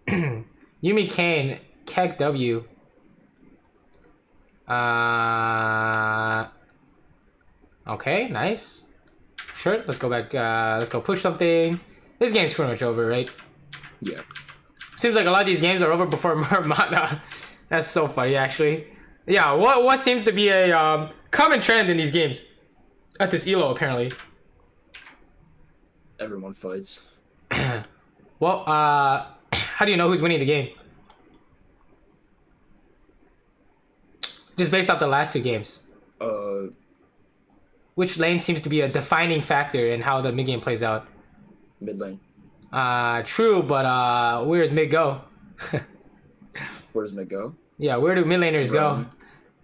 Yumi Kane. Keg W. Okay. Nice. Sure. Let's go back. Let's go push something. This game's pretty much over, right? Yeah. Seems like a lot of these games are over before Muramana. That's so funny, actually. Yeah. What seems to be a common trend in these games at this elo, apparently. Everyone fights. Well, how do you know who's winning the game? Just based off the last two games. Which lane seems to be a defining factor in how the mid game plays out? Mid lane. True, but where's mid go? Where does mid go? Yeah, where do mid laners go?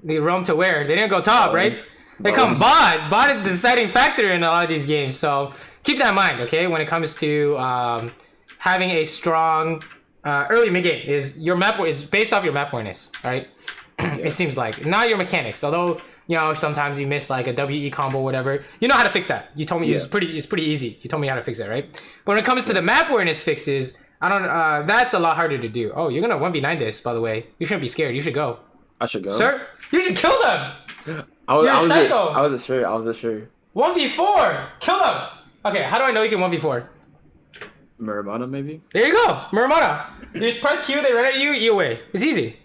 They roam to where? They didn't go top, right? They come bot. Bot is the deciding factor in a lot of these games, so keep that in mind, okay? When it comes to having a strong early mid game, is your map is based off your map awareness, right? It seems like not your mechanics. Although you know sometimes you miss like a WE combo, whatever. You know how to fix that. You told me it's pretty easy. You told me how to fix that, right? But when it comes to the map awareness fixes, I don't. That's a lot harder to do. Oh, you're gonna 1v9 this, by the way. You shouldn't be scared. You should go. I should go. Sir, you should kill them. I wasn't sure. 1v4. Kill them. Okay, how do I know you can 1v4? Muramana, maybe? There you go. Muramana. You just press Q, they run at you, E away. It's easy.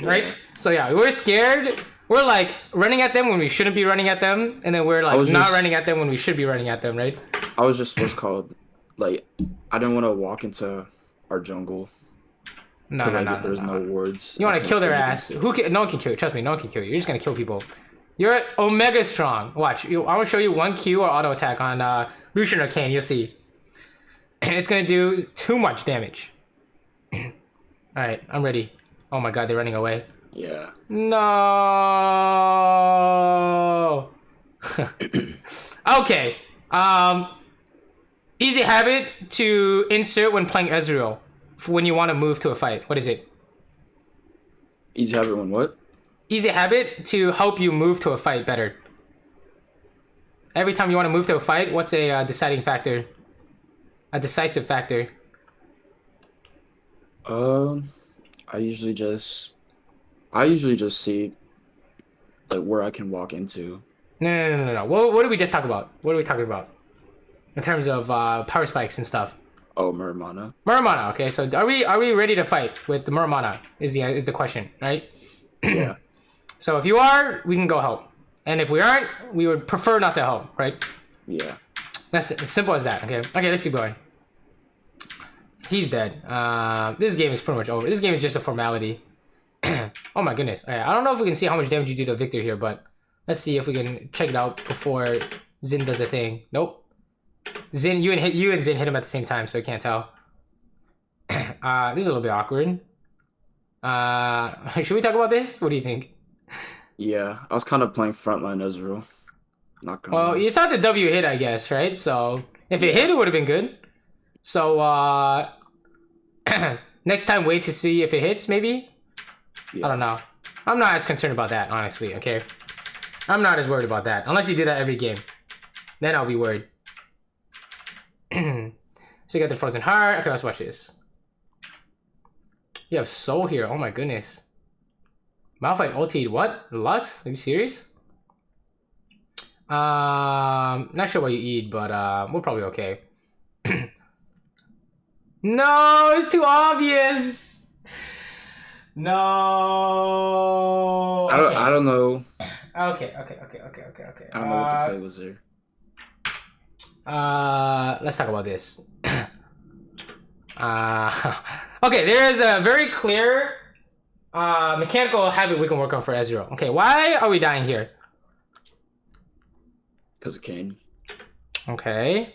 Right? So yeah, we're scared. We're like running at them when we shouldn't be running at them. And then we're like not running at them when we should be running at them, right? I was just what's called, like, I didn't want to walk into our jungle. No. There's no wards. You want to kill their ass. No one can kill you. Trust me, no one can kill you. You're just going to kill people. You're omega strong. Watch. I want to show you one Q or auto attack on Lucian or Kane. You'll see. It's going to do too much damage. Alright, I'm ready. Oh my god, they're running away. Yeah. No. Okay. Easy habit to insert when playing Ezreal when you want to move to a fight. What is it? Easy habit when what? Easy habit to help you move to a fight better. Every time you want to move to a fight, what's a deciding factor? A decisive factor. I usually just see like where I can walk into. No. What did we just talk about? What are we talking about? In terms of power spikes and stuff. Oh, Muramana. Muramana. Okay, so are we ready to fight with the Muramana? Is the question, right? Yeah. So if you are, we can go help, and if we aren't, we would prefer not to help, right? Yeah. That's as simple as that. Okay. Okay, let's keep going. He's dead. This game is pretty much over. This game is just a formality. Oh my goodness. All right, I don't know if we can see how much damage you do to Victor here, but let's see if we can check it out before Zin does a thing. Nope. Zin, you and Zin hit him at the same time, so I can't tell. This is a little bit awkward. Should we talk about this? What do you think? Yeah, I was kind of playing frontline Ezreal. Not gonna Well, lie. you thought the W hit, I guess, right? So if it hit, it would have been good. So next time, wait to see if it hits, maybe. Yeah. I don't know. I'm not as concerned about that, honestly. Okay, I'm not as worried about that unless you do that every game. Then I'll be worried. So you got the frozen heart. Okay, let's watch this. You have soul here. Oh my goodness. Malphite ulti. What? Lux? Are you serious? Not sure what you eat, but we're probably okay. No, it's too obvious. No. I don't know. Okay. I don't know what the play was there. Let's talk about this. Okay, there is a very clear mechanical habit we can work on for Ezreal. Okay, why are we dying here? Because of Kane. Okay.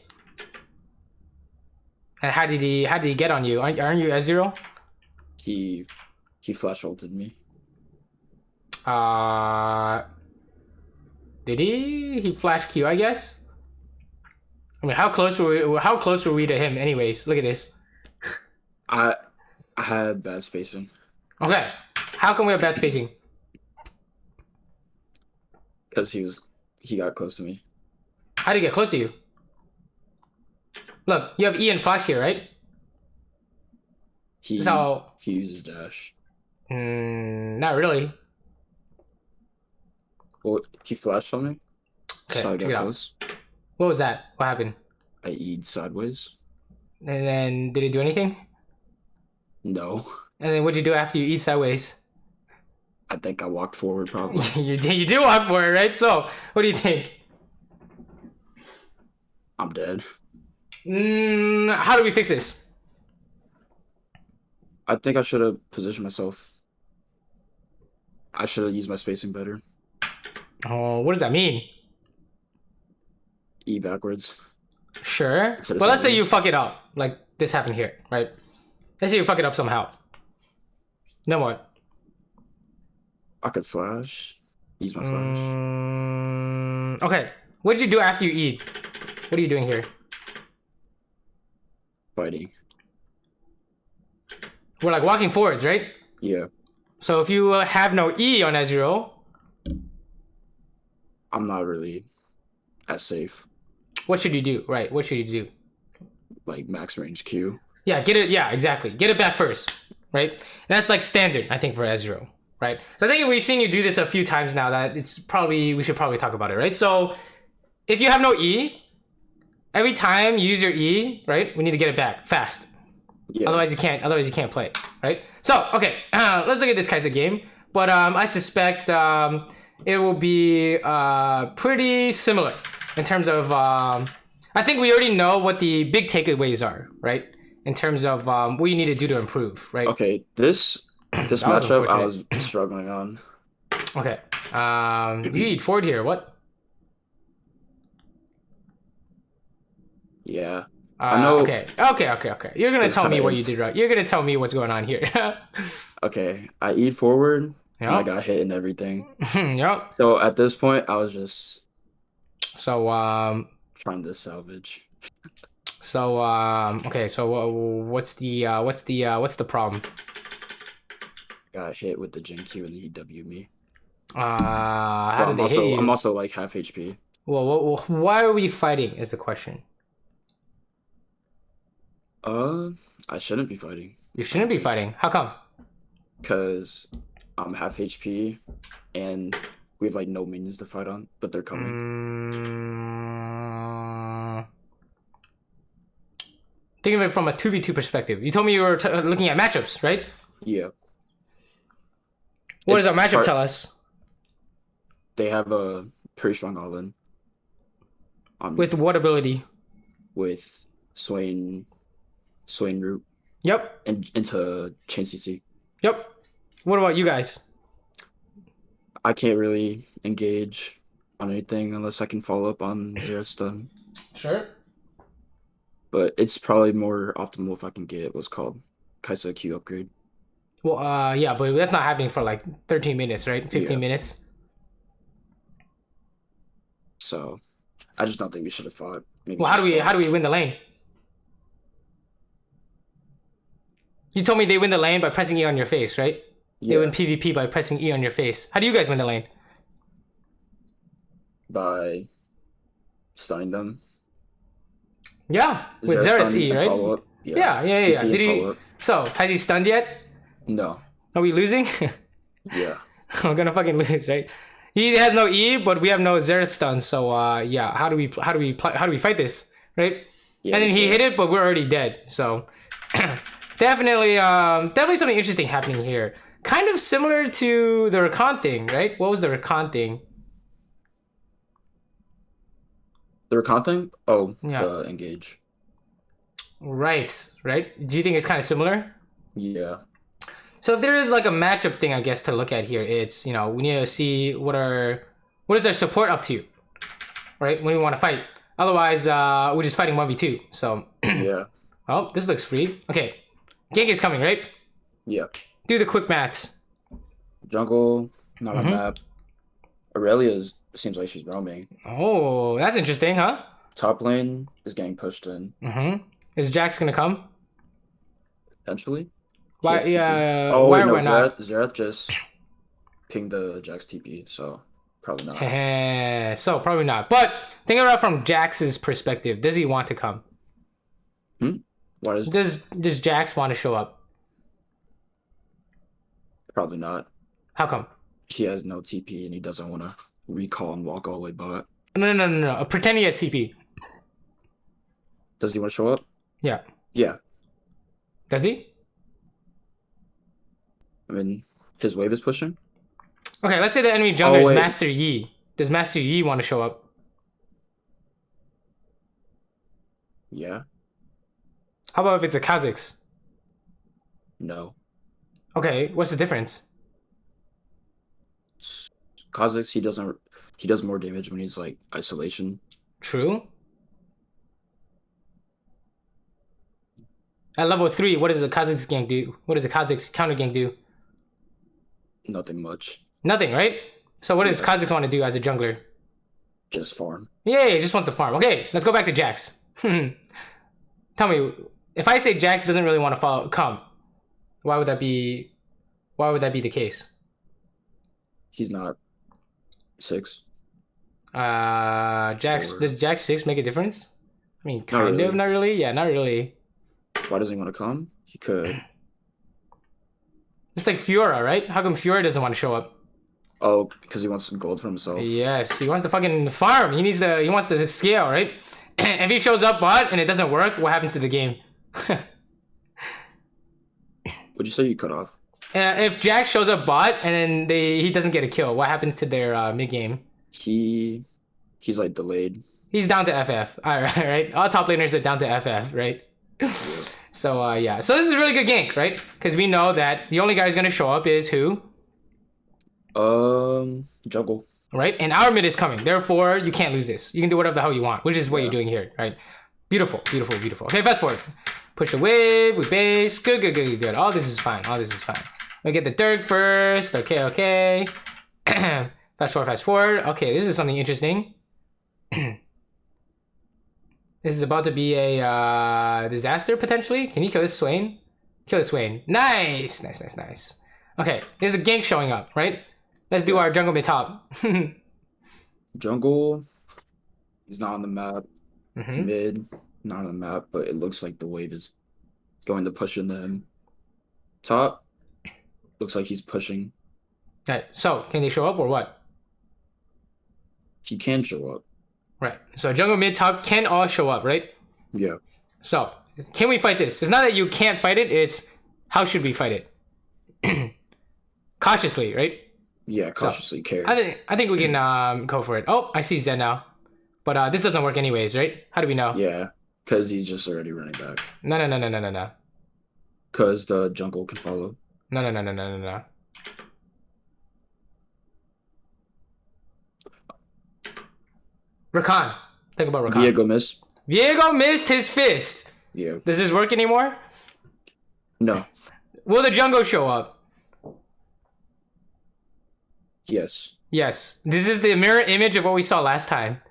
And how did he get on you? Aren't you Ezreal? He flash ulted me. Did he? He flash Q, I guess. I mean, how close were we to him? Anyways, look at this. I had bad spacing. Okay, how come we have bad spacing? Because he got close to me. How did he get close to you? Look, you have E and flash here, right? He uses dash. Not really. Well, he flashed on me. Okay, So I check it got out. close. What was that? What happened? I E'd sideways. And then did it do anything? No. And then what'd you do after you eat sideways? I think I walked forward probably. you do walk for it, right? So what do you think? I'm dead. How do we fix this? I think I should have positioned myself. I should have used my spacing better. Oh, what does that mean? E backwards. Sure. Instead of But let's say sideways. you fuck it up. Like this happened here, right? Let's say you fuck it up somehow. Then what? I could flash. Use my flash. Okay. What did you do after you eat? What are you doing here? Fighting. We're like walking forwards, right? Yeah. So if you have no E on Ezreal, I'm not really as safe. what should you do? Right? What should you do? Like max range Q. Yeah, get it. Yeah, exactly. Get it back first, right? And that's like standard, I think, for Ezreal, right? So I think we've seen you do this a few times now. That we should probably talk about it, right? So if you have no E, every time you use your E, right? We need to get it back fast. Yeah. Otherwise you can't play, right? So okay, let's look at this Kai'Sa game. But I suspect it will be pretty similar in terms of. I think we already know what the big takeaways are, right? In terms of what you need to do to improve, right? Okay, this was matchup I was unfortunate. struggling on. Okay. You eat forward here. What? Yeah. I know. Okay. You're gonna It's tell me kinda what you did right. You're gonna tell me what's going on here. Okay, I E'd forward and I Yep. got hit and everything. Yep. So at this point, I was just So trying to salvage. okay. So what's the problem? Got hit with the Jin Q and he W me. How But did they hit you? I'm also like half HP. Well, why are we fighting? Is the question. I shouldn't be fighting You shouldn't be fighting. How come? because I'm half HP and we have like no minions to fight on, but they're coming. Think of it from a 2v2 perspective. You told me you were looking at matchups, right? Yeah. What does It's our matchup hard- tell us? They have a pretty strong all-in on me With what ability? with Swain root Yep. and into chain CC. Yep. What about you guys? I can't really engage on anything unless I can follow up on zero stun. Sure. But it's probably more optimal if I can get what's called Kai'Sa Q upgrade. Well, yeah, but that's not happening for like 13 minutes, right? 15 Yeah. minutes. So I just don't think we should have fought. Maybe Well, how just do we win the lane? You told me they win the lane by pressing E on your face, right? They Yeah, win PvP by pressing E on your face. How do you guys win the lane? by stunning them. Yeah, Is with there a Xerath stun E, and right? follow-up? Yeah. CC Did and he? follow-up. So has he stunned yet? No. Are we losing? Yeah. We're gonna fucking lose, right? He has no E, but we have no Xerath stun. So yeah, how do we fight this, right? Yeah, And then we he can't. hit it, but we're already dead. So definitely something interesting happening here. Kind of similar to the Rakan thing, right? What was the Rakan thing? The recon thing? Oh, Yeah. the engage. Right. Do you think it's kind of similar? Yeah. So if there is like a matchup thing, I guess to look at here, it's we need to see what is our support up to, right? When we want to fight. Otherwise, we're just fighting 1v2. So Yeah. oh, this looks free. Okay, gank is coming, right? Yeah. Do the quick maths. Jungle, not on map. Aurelia seems like she's roaming. Oh, that's interesting, huh? Top lane is getting pushed in. Is Jax gonna come? Potentially. Why? He has TP. Yeah. Oh, why wait, or no, why not? Xerath just pinged the Jax TP, so probably not. So probably not. But think about it from Jax's perspective. Does he want to come? Why is Does Jax want to show up? probably not. How come? He has no TP and he doesn't want to recall and walk all the way bot. No. Pretend he has TP. Does he want to show up? Yeah. Yeah. Does he? I mean, his wave is pushing. Okay, let's say the enemy jungler is wait. Master Yi. Does Master Yi want to show up? Yeah. How about if it's a Kha'Zix? No. Okay, what's the difference? Kha'Zix, he does more damage when he's like isolation. True. At level 3, what does a Kha'Zix gank do? What does a Kha'Zix counter gank do? Nothing much. Nothing, right? So what does Yeah. Kha'Zix want to do as a jungler? Just farm. Yeah, he just wants to farm. Okay, let's go back to Jax. Tell me, if I say Jax doesn't really want to come, why would that be? Why would that be the case? He's not 6. Jax, Or- does Jax 6 make a difference? I mean, kind really. of, not really. Yeah, not really. Why doesn't he want to come? He could. It's like Fiora, right? How come Fiora doesn't want to show up? Oh, because he wants some gold for himself. Yes, he wants to fucking farm. He wants to scale, right? If he shows up bot and it doesn't work, what happens to the game? Would you say you cut off? If Jax shows up bot and then he doesn't get a kill, what happens to their mid game? He's like delayed. He's down to FF. All right. All top laners are down to FF, right? So yeah. So this is a really good gank, right? Because we know that the only guy who's gonna show up is who? Jungle. Right? And our mid is coming. Therefore, you can't lose this. You can do whatever the hell you want, which is what Yeah. you're doing here, right? Beautiful. Okay, fast forward. Push the wave, we base. Good. All this is fine. We get the Dirk first. Okay. Fast forward. Okay, this is something interesting. This is about to be a disaster, potentially. Can you kill this Swain? Kill this Swain. Nice. Okay, there's a gank showing up, right? Let's do our jungle mid top. Jungle. He's not on the map. Mhm. Mid, not on the map, but it looks like the wave is going to push in them. Top. Looks like he's pushing. Right, so can they show up or what? He can show up. Right, so jungle mid top can all show up, right? Yeah. So, can we fight this? It's not that you can't fight it, it's how should we fight it? Cautiously, right? Yeah, cautiously care. I think we can go for it. Oh, I see Zen now. But this doesn't work anyways, right? How do we know? Yeah, because he's just already running back. No. Because the jungle can follow. No. Rakan. Think about Rakan. Viego missed his fist. Yeah. Does this work anymore? No. Will the jungle show up? Yes. Yes. This is the mirror image of what we saw last time.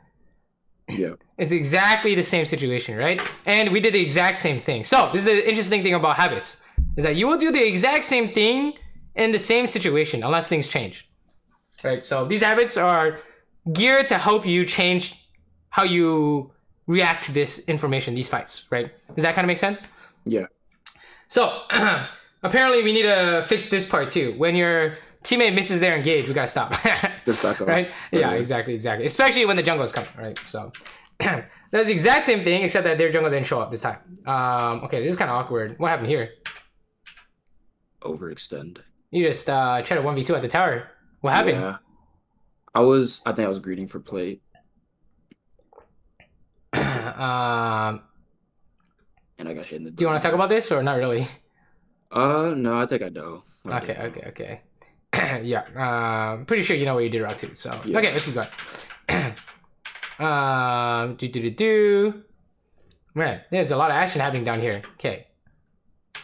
Yeah. It's exactly the same situation, right? And we did the exact same thing. So this is the interesting thing about habits, is that you will do the exact same thing in the same situation unless things change, right? So these habits are geared to help you change how you react to this information, these fights, right? Does that kind of make sense? Yeah. So apparently we need to fix this part too. When your teammate misses their engage, we gotta stop. Just back off. Right? Yeah, exactly. Especially when the jungle is coming, right? So that's the exact same thing, except that their jungle didn't show up this time. Okay, this is kind of awkward. What happened here? Overextend. You just try to 1v2 at the tower. What happened? Yeah. I think I was greeting for plate. And I got hit in the. Do you want to talk about this or not really? No, I think I know. Okay. Yeah. Pretty sure you know what you did Route 2. So yeah. Okay, let's keep going. Man, there's a lot of action happening down here. Okay.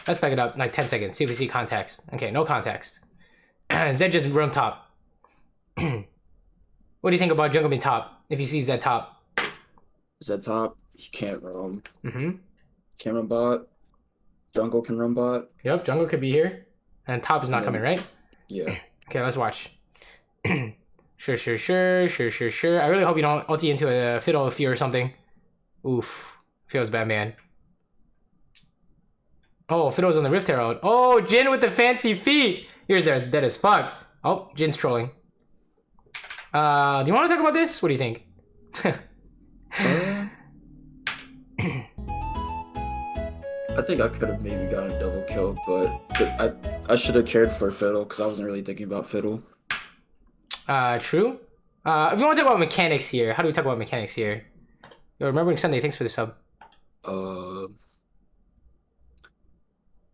Let's back it up like 10 seconds. See if we see context. Okay, no context. Zed just roam top. What do you think about jungle being top? If you see Zed top. Zed top, he can't roam. Mm-hmm. Can't run bot. Jungle can run bot. Yep, jungle could be here. And top is not coming, right? Yeah. Okay, let's watch. Sure. I really hope you don't ulti into a Fiddle of Fear or something. Oof. Feels bad, man. Oh, Fiddle's on the Rift Herald. Oh, Jin with the fancy feet. Here's there, it's dead as fuck. Oh, Jin's trolling. Do you want to talk about this? What do you think? I think I could have maybe gotten a double kill, but I should have cared for Fiddle because I wasn't really thinking about Fiddle. True. If you want to talk about mechanics here, how do we talk about mechanics here? Yo, Remembering Sunday, thanks for the sub.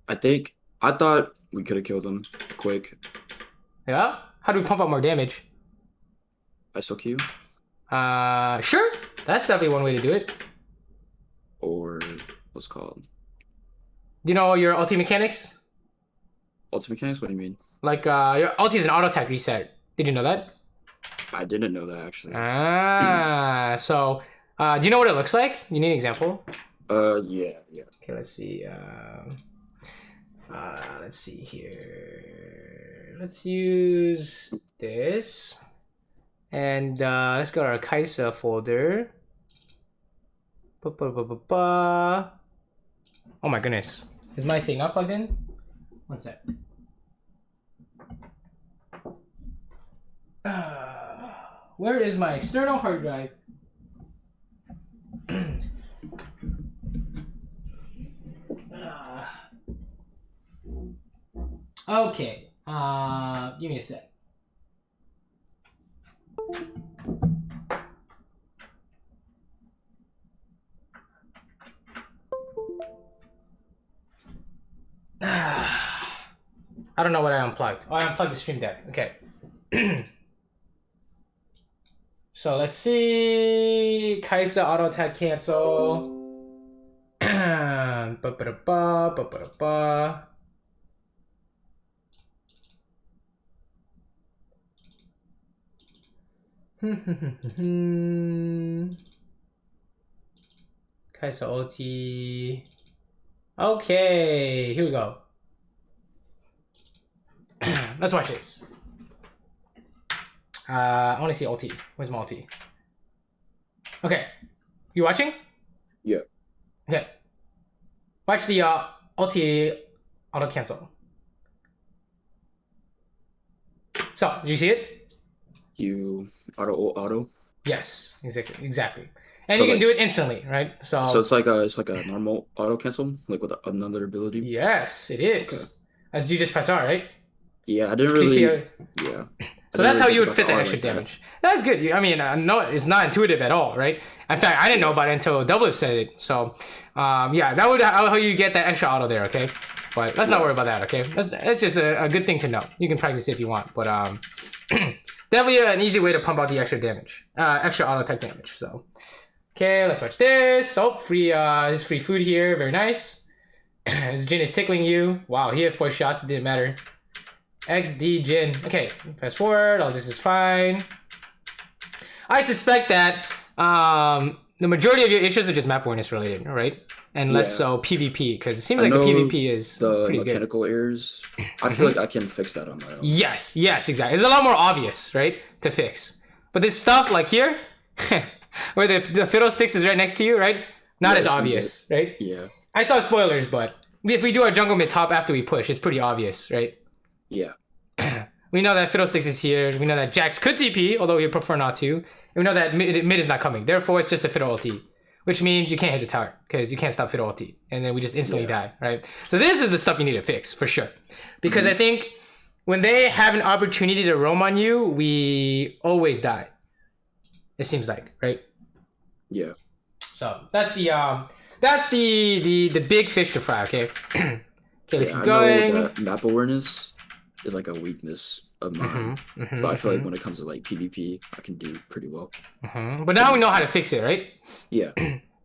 I thought we could have killed him quick. Yeah? How do we pump out more damage? ISOQ? Sure. That's definitely one way to do it. Or what's it called? Do you know your ulti mechanics? Ulti mechanics? What do you mean? Like, your ulti is an auto attack reset. Did you know that? I didn't know that, actually. So, do you know what it looks like? Do you need an example? Yeah. Okay, let's see. Let's see here. Let's use this. And let's go to our Kaisa folder. Oh my goodness. Is my thing not plugged in? One sec. Where is my external hard drive? Okay. Give me a sec. I don't know what I unplugged. Oh, I unplugged the stream deck. Okay. So let's see. Kaisa auto attack cancel. Kaisa ulti. Okay, here we go. Let's watch this. I want to see ulti. Where's my ulti? Okay, you watching? Yeah. Okay. Watch the ulti auto cancel. So, did you see it? You auto? Yes, exactly. And So you can like- do it instantly, right? So So it's like a normal auto cancel, like with another ability. yes, it is. Okay. As you just press R, right? Yeah, I didn't So you see really. how- Yeah. So that's how you would fit the the extra damage. That's good. I mean, no, it's not intuitive at all, right? In fact, I didn't know about it until Double said it. So, yeah, that would how you get that extra auto there, okay? But let's not worry about that, okay? That's just a good thing to know. You can practice if you want, but definitely an easy way to pump out the extra damage, extra auto attack damage. So, okay, let's watch this. Oh, this free food here, very nice. This Jin is tickling you. Wow, he had 4 shots. It didn't matter. XD Jin. Okay, fast forward. All this is fine. I suspect that the majority of your issues are just map awareness related, right? And less so PvP, because it seems like the PvP is the pretty good. mechanical errors. I feel like I can fix that on my own. Yes, exactly. It's a lot more obvious, right, to fix. But this stuff like here, Where the fiddlesticks is right next to you, right? Not Yeah, as if we obvious, right? Yeah. I saw spoilers, but if we do our jungle mid top after we push, it's pretty obvious, right? Yeah. We know that fiddlesticks is here. We know that Jax could TP, although we prefer not to. And we know that mid is not coming. Therefore, it's just a fiddle ulti, which means you can't hit the tower because you can't stop fiddle ulti, and then we just instantly die, right? So this is the stuff you need to fix for sure, because I think when they have an opportunity to roam on you, we always die. It seems like, right? Yeah. So that's the big fish to fry. Okay. Okay, let's keep I going. know that map awareness is like a weakness of mine, but I feel like when it comes to like PvP, I can do pretty well. But now we know how to fix it, right? Yeah.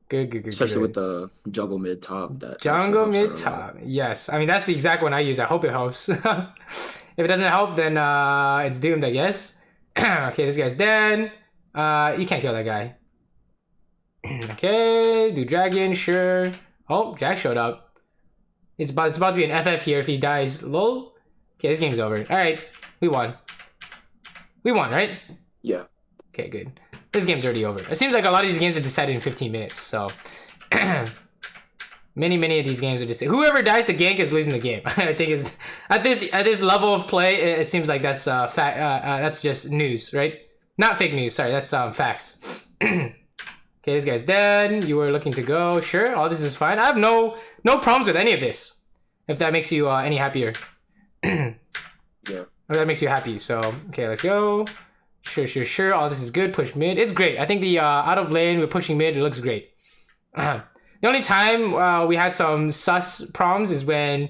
Good. Especially with the jungle mid top. That jungle helps out mid a lot. top. Yes, I mean that's the exact one I use. I hope it helps. If it doesn't help, then it's doomed, I guess. Okay, this guy's dead. You can't kill that guy. Okay, do dragon, sure. Oh, Jack showed up. It's about to be an FF here if he dies. Lol. Okay, this game's over. All right, we won. We won, right? Yeah. Okay, good. This game's already over. It seems like a lot of these games are decided in 15 minutes. So many of these games are just whoever dies to gank is losing the game. I think is at this level of play, it seems like that's fact. That's just news, right? Not fake news. Sorry, that's facts. Okay, this guy's dead. You were looking to go. Sure, all this is fine. I have no problems with any of this. If that makes you any happier. Yeah. If that makes you happy. So okay, let's go. Sure. All this is good. Push mid. It's great. I think the out of lane we're pushing mid. It looks great. The only time we had some sus problems is when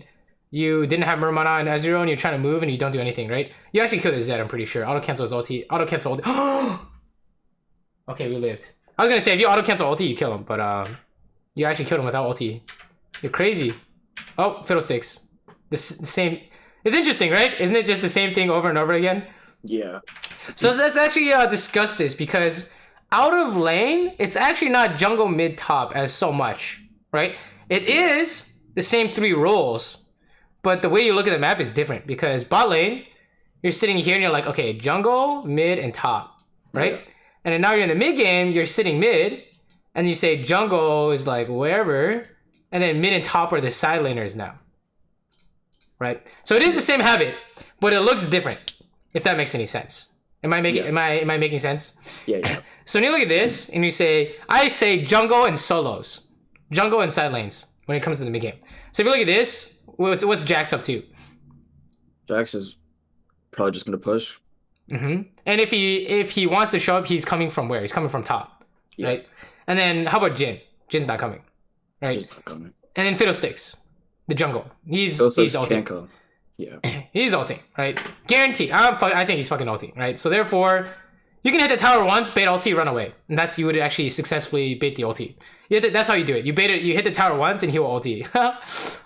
you didn't have Murmana and Ezreal and you're trying to move and you don't do anything, right? You actually killed his Zed, I'm pretty sure. Auto cancel his ulti. Auto cancel ulti. Okay, we lived. I was gonna say if you auto cancel ulti, you kill him, but you actually killed him without ulti. You're crazy. Oh, Fiddlesticks. The same. It's interesting, right? Isn't it just the same thing over and over again? Yeah. So let's actually discuss this because out of lane, it's actually not jungle mid top as so much, right? It is the same 3 roles, but the way you look at the map is different because bot lane, you're sitting here and you're like, okay, jungle, mid, and top, right? Yeah. And then now you're in the mid game, you're sitting mid, and you say jungle is like wherever, and then mid and top are the side laners now, right? So it is the same habit, but it looks different. If that makes any sense. Am I making am I making sense? Yeah. So when you look at this and you say, I say jungle and solos. Jungle and side lanes when it comes to the mid game. So if you look at this, what's Jax up to? Jax is probably just gonna push. And if he wants to show up, he's coming from where? He's coming from top. Yeah. Right? And then how about Jhin? Jin's not coming. Right? He's not coming. And then Fiddlesticks, the jungle. He's ulting. Yeah. He's ulting, right? Guaranteed. I think he's fucking ulting, right? So therefore, you can hit the tower once, bait ulti, run away. And that's you would actually successfully bait the ulti. That's how you do it. You bait it, you hit the tower once and he will ulti.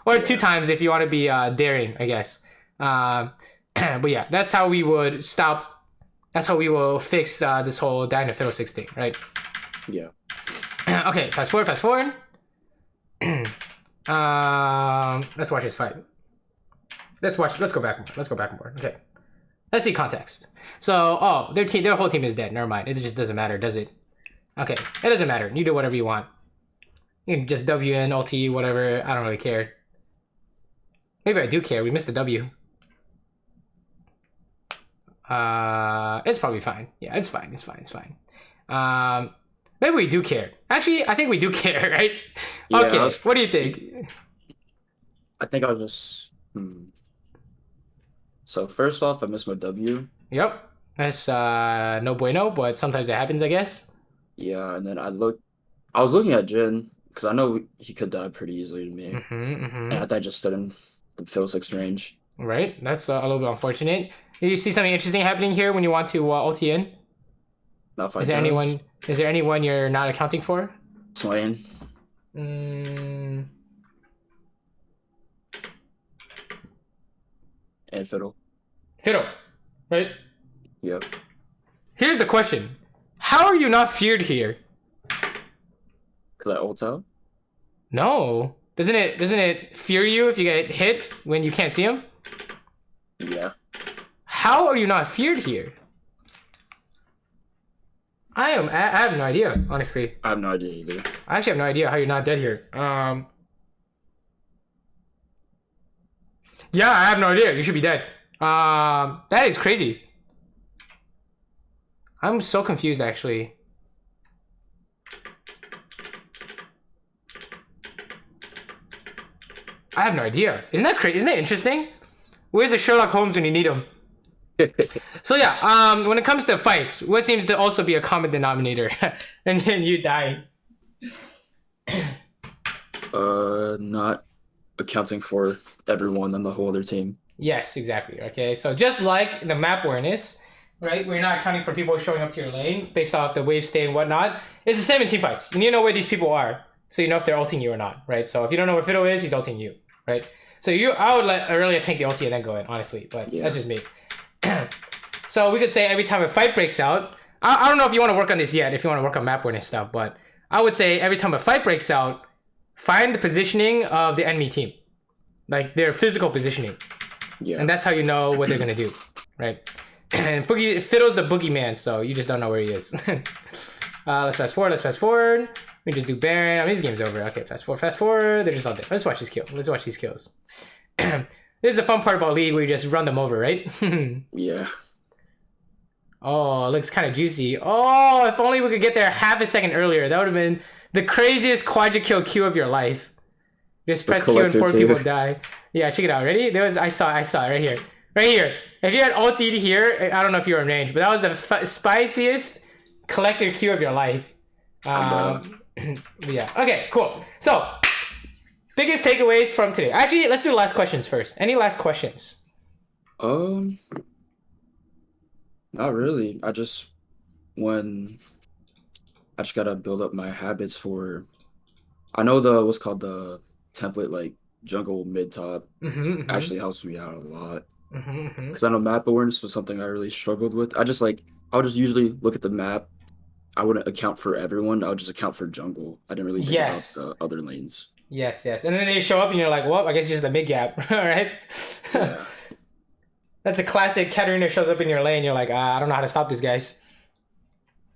Or 2 times if you want to be daring, I guess. But yeah, that's how we would stop. That's how we will fix this whole Diana Fiddlesticks thing, right? Yeah. Okay, fast forward. Let's watch this fight. Let's go back more. Okay. Let's see context. So, their whole team is dead. Never mind. It just doesn't matter, does it? Okay. It doesn't matter. You do whatever you want. You can just W in, ulti, whatever. I don't really care. Maybe I do care. We missed the W. It's probably fine. Yeah, it's fine. Maybe we do care. Actually, I think we do care, right? Yeah, okay. What do you think? I think I'll just... So first off, I missed my W. Yep. That's no bueno, but sometimes it happens, I guess. Yeah, and then I was looking at Jhin, because I know he could die pretty easily to me. And I thought I just stood in the Fiddlesticks range. Right, that's a little bit unfortunate. You see something interesting happening here when you want to ulti in? Not Is there anyone you're not accounting for? Swain. And Fiddle, right? Yep. Here's the question. How are you not feared here? Because I ult out? No. Doesn't it fear you if you get hit when you can't see him? Yeah. How are you not feared here? I have no idea, honestly. I have no idea either. I actually have no idea how you're not dead here. Yeah, I have no idea. You should be dead. That is crazy. I'm so confused, actually. I have no idea. Isn't that crazy? Isn't that interesting? Where's the Sherlock Holmes when you need him? So yeah, when it comes to fights, what seems to also be a common denominator? And then you die. Not accounting for everyone on the whole other team. Yes, exactly. Okay, so just like the map awareness, right? We're not accounting for people showing up to your lane based off the wave stay and whatnot. It's the same in team fights. You need to know where these people are, so you know if they're ulting you or not, right? So if you don't know where Fiddle is, he's ulting you, right? So I would let Aurelia tank the ulti and then go in, honestly, but that's just me. So we could say every time a fight breaks out, I don't know if you want to work on this yet, if you want to work on map awareness stuff, but I would say every time a fight breaks out, find the positioning of the enemy team, like their physical positioning. Yeah. And that's how you know what they're gonna do, right? And Fiddle's the boogeyman, so you just don't know where he is. Let's fast forward. We just do Baron. I mean, this game's over. Okay, fast forward. They're just all dead. Let's watch these kills. Let's watch these kills. This is the fun part about League where you just run them over, right? Yeah. Oh, it looks kind of juicy. Oh, if only we could get there half a second earlier. That would have been the craziest quadra kill queue of your life. Just press Q and 4 people die. Yeah, check it out. Ready? I saw it right here. Right here. If you had ulted here, I don't know if you were in range, but that was the spiciest collector queue of your life. Yeah. Okay, cool. So, biggest takeaways from today. Actually, let's do the last questions first. Any last questions? Not really. I just gotta build up my habits for. I know what's called the template, like jungle mid top, actually helps me out a lot. Because I know map awareness was something I really struggled with. I would just usually look at the map. I wouldn't account for everyone. I would just account for jungle. I didn't really think about the other lanes. Yes. And then they show up and you're like, well, I guess it's just a mid gap, all right? Yeah. That's a classic. Katarina shows up in your lane. You're like, I don't know how to stop these guys.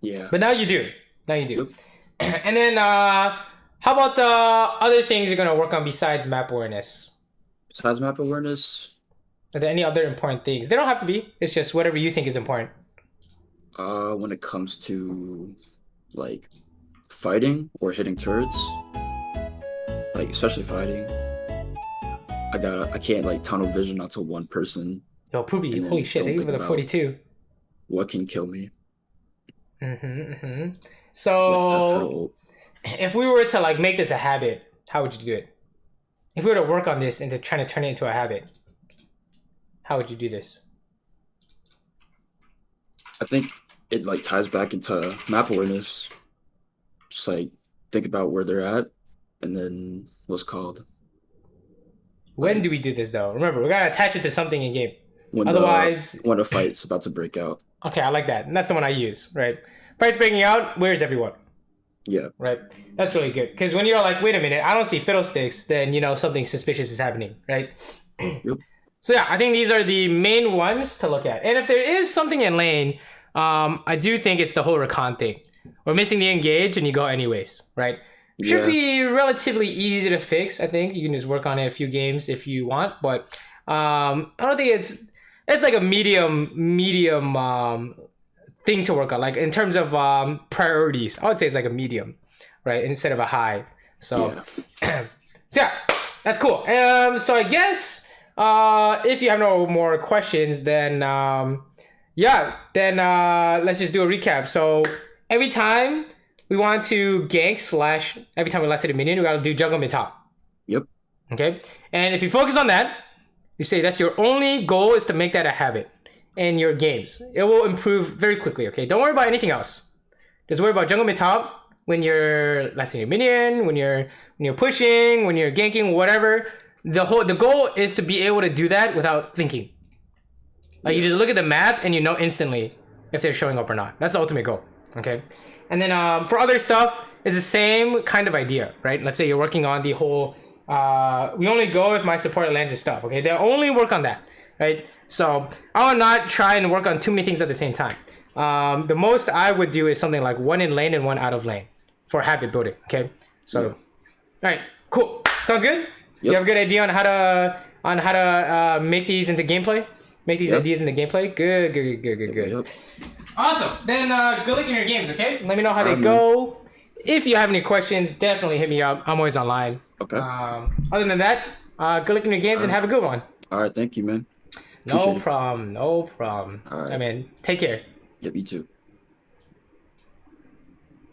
Yeah. But now you do. Yep. And then, how about other things you're going to work on besides map awareness? Besides map awareness? Are there any other important things? They don't have to be. It's just whatever you think is important. When it comes to, like, fighting or hitting turrets, like, especially fighting, I can't, like, tunnel vision onto one person. Yo, Poopy, holy shit, they give it a 42. What can kill me? So, if we were to like make this a habit, how would you do it? If we were to work on this into trying to turn it into a habit, how would you do this? I think it like ties back into map awareness. Just like think about where they're at, and then what's called. When do we do this though? Remember, we gotta attach it to something in game. When a fight's about to break out. Okay, I like that. And that's the one I use, right? Fight's breaking out, where's everyone? Yeah. Right? That's really good. Because when you're like, wait a minute, I don't see fiddlesticks, then you know something suspicious is happening, right? Yep. So yeah, I think these are the main ones to look at. And if there is something in lane, I do think it's the whole recon thing. We're missing the engage and you go anyways, right? Should be relatively easy to fix, I think. You can just work on it a few games if you want, but I don't think it's like a medium thing to work on. Like in terms of priorities, I would say it's like a medium, right? Instead of a high. So, so yeah, that's cool. So I guess if you have no more questions, then let's just do a recap. So every time we want to gank / every time we last hit a minion, we gotta do jungle mid top. Yep. Okay. And if you focus on that, you say that's your only goal is to make that a habit in your games. It will improve very quickly, okay? Don't worry about anything else. Just worry about jungle mid top when you're last hitting a minion, when you're pushing, when you're ganking, whatever. The goal is to be able to do that without thinking. Like you just look at the map and you know instantly if they're showing up or not. That's the ultimate goal, okay? And then for other stuff, it's the same kind of idea, right? Let's say you're working on the whole, we only go if my support lands his stuff, okay? They'll only work on that, right? So I will not try and work on too many things at the same time. The most I would do is something like 1 in lane and 1 out of lane for habit building. Okay, so all right, cool, sounds good. You have a good idea on how to make these into gameplay. Make these ideas into gameplay. Good. Yep. Awesome. Then good luck in your games. Okay, let me know how they go. If you have any questions, definitely hit me up. I'm always online. Okay. Other than that, good luck in your games and have a good one. All right, thank you, man. No problem. All right. I mean, take care. Yep, you too.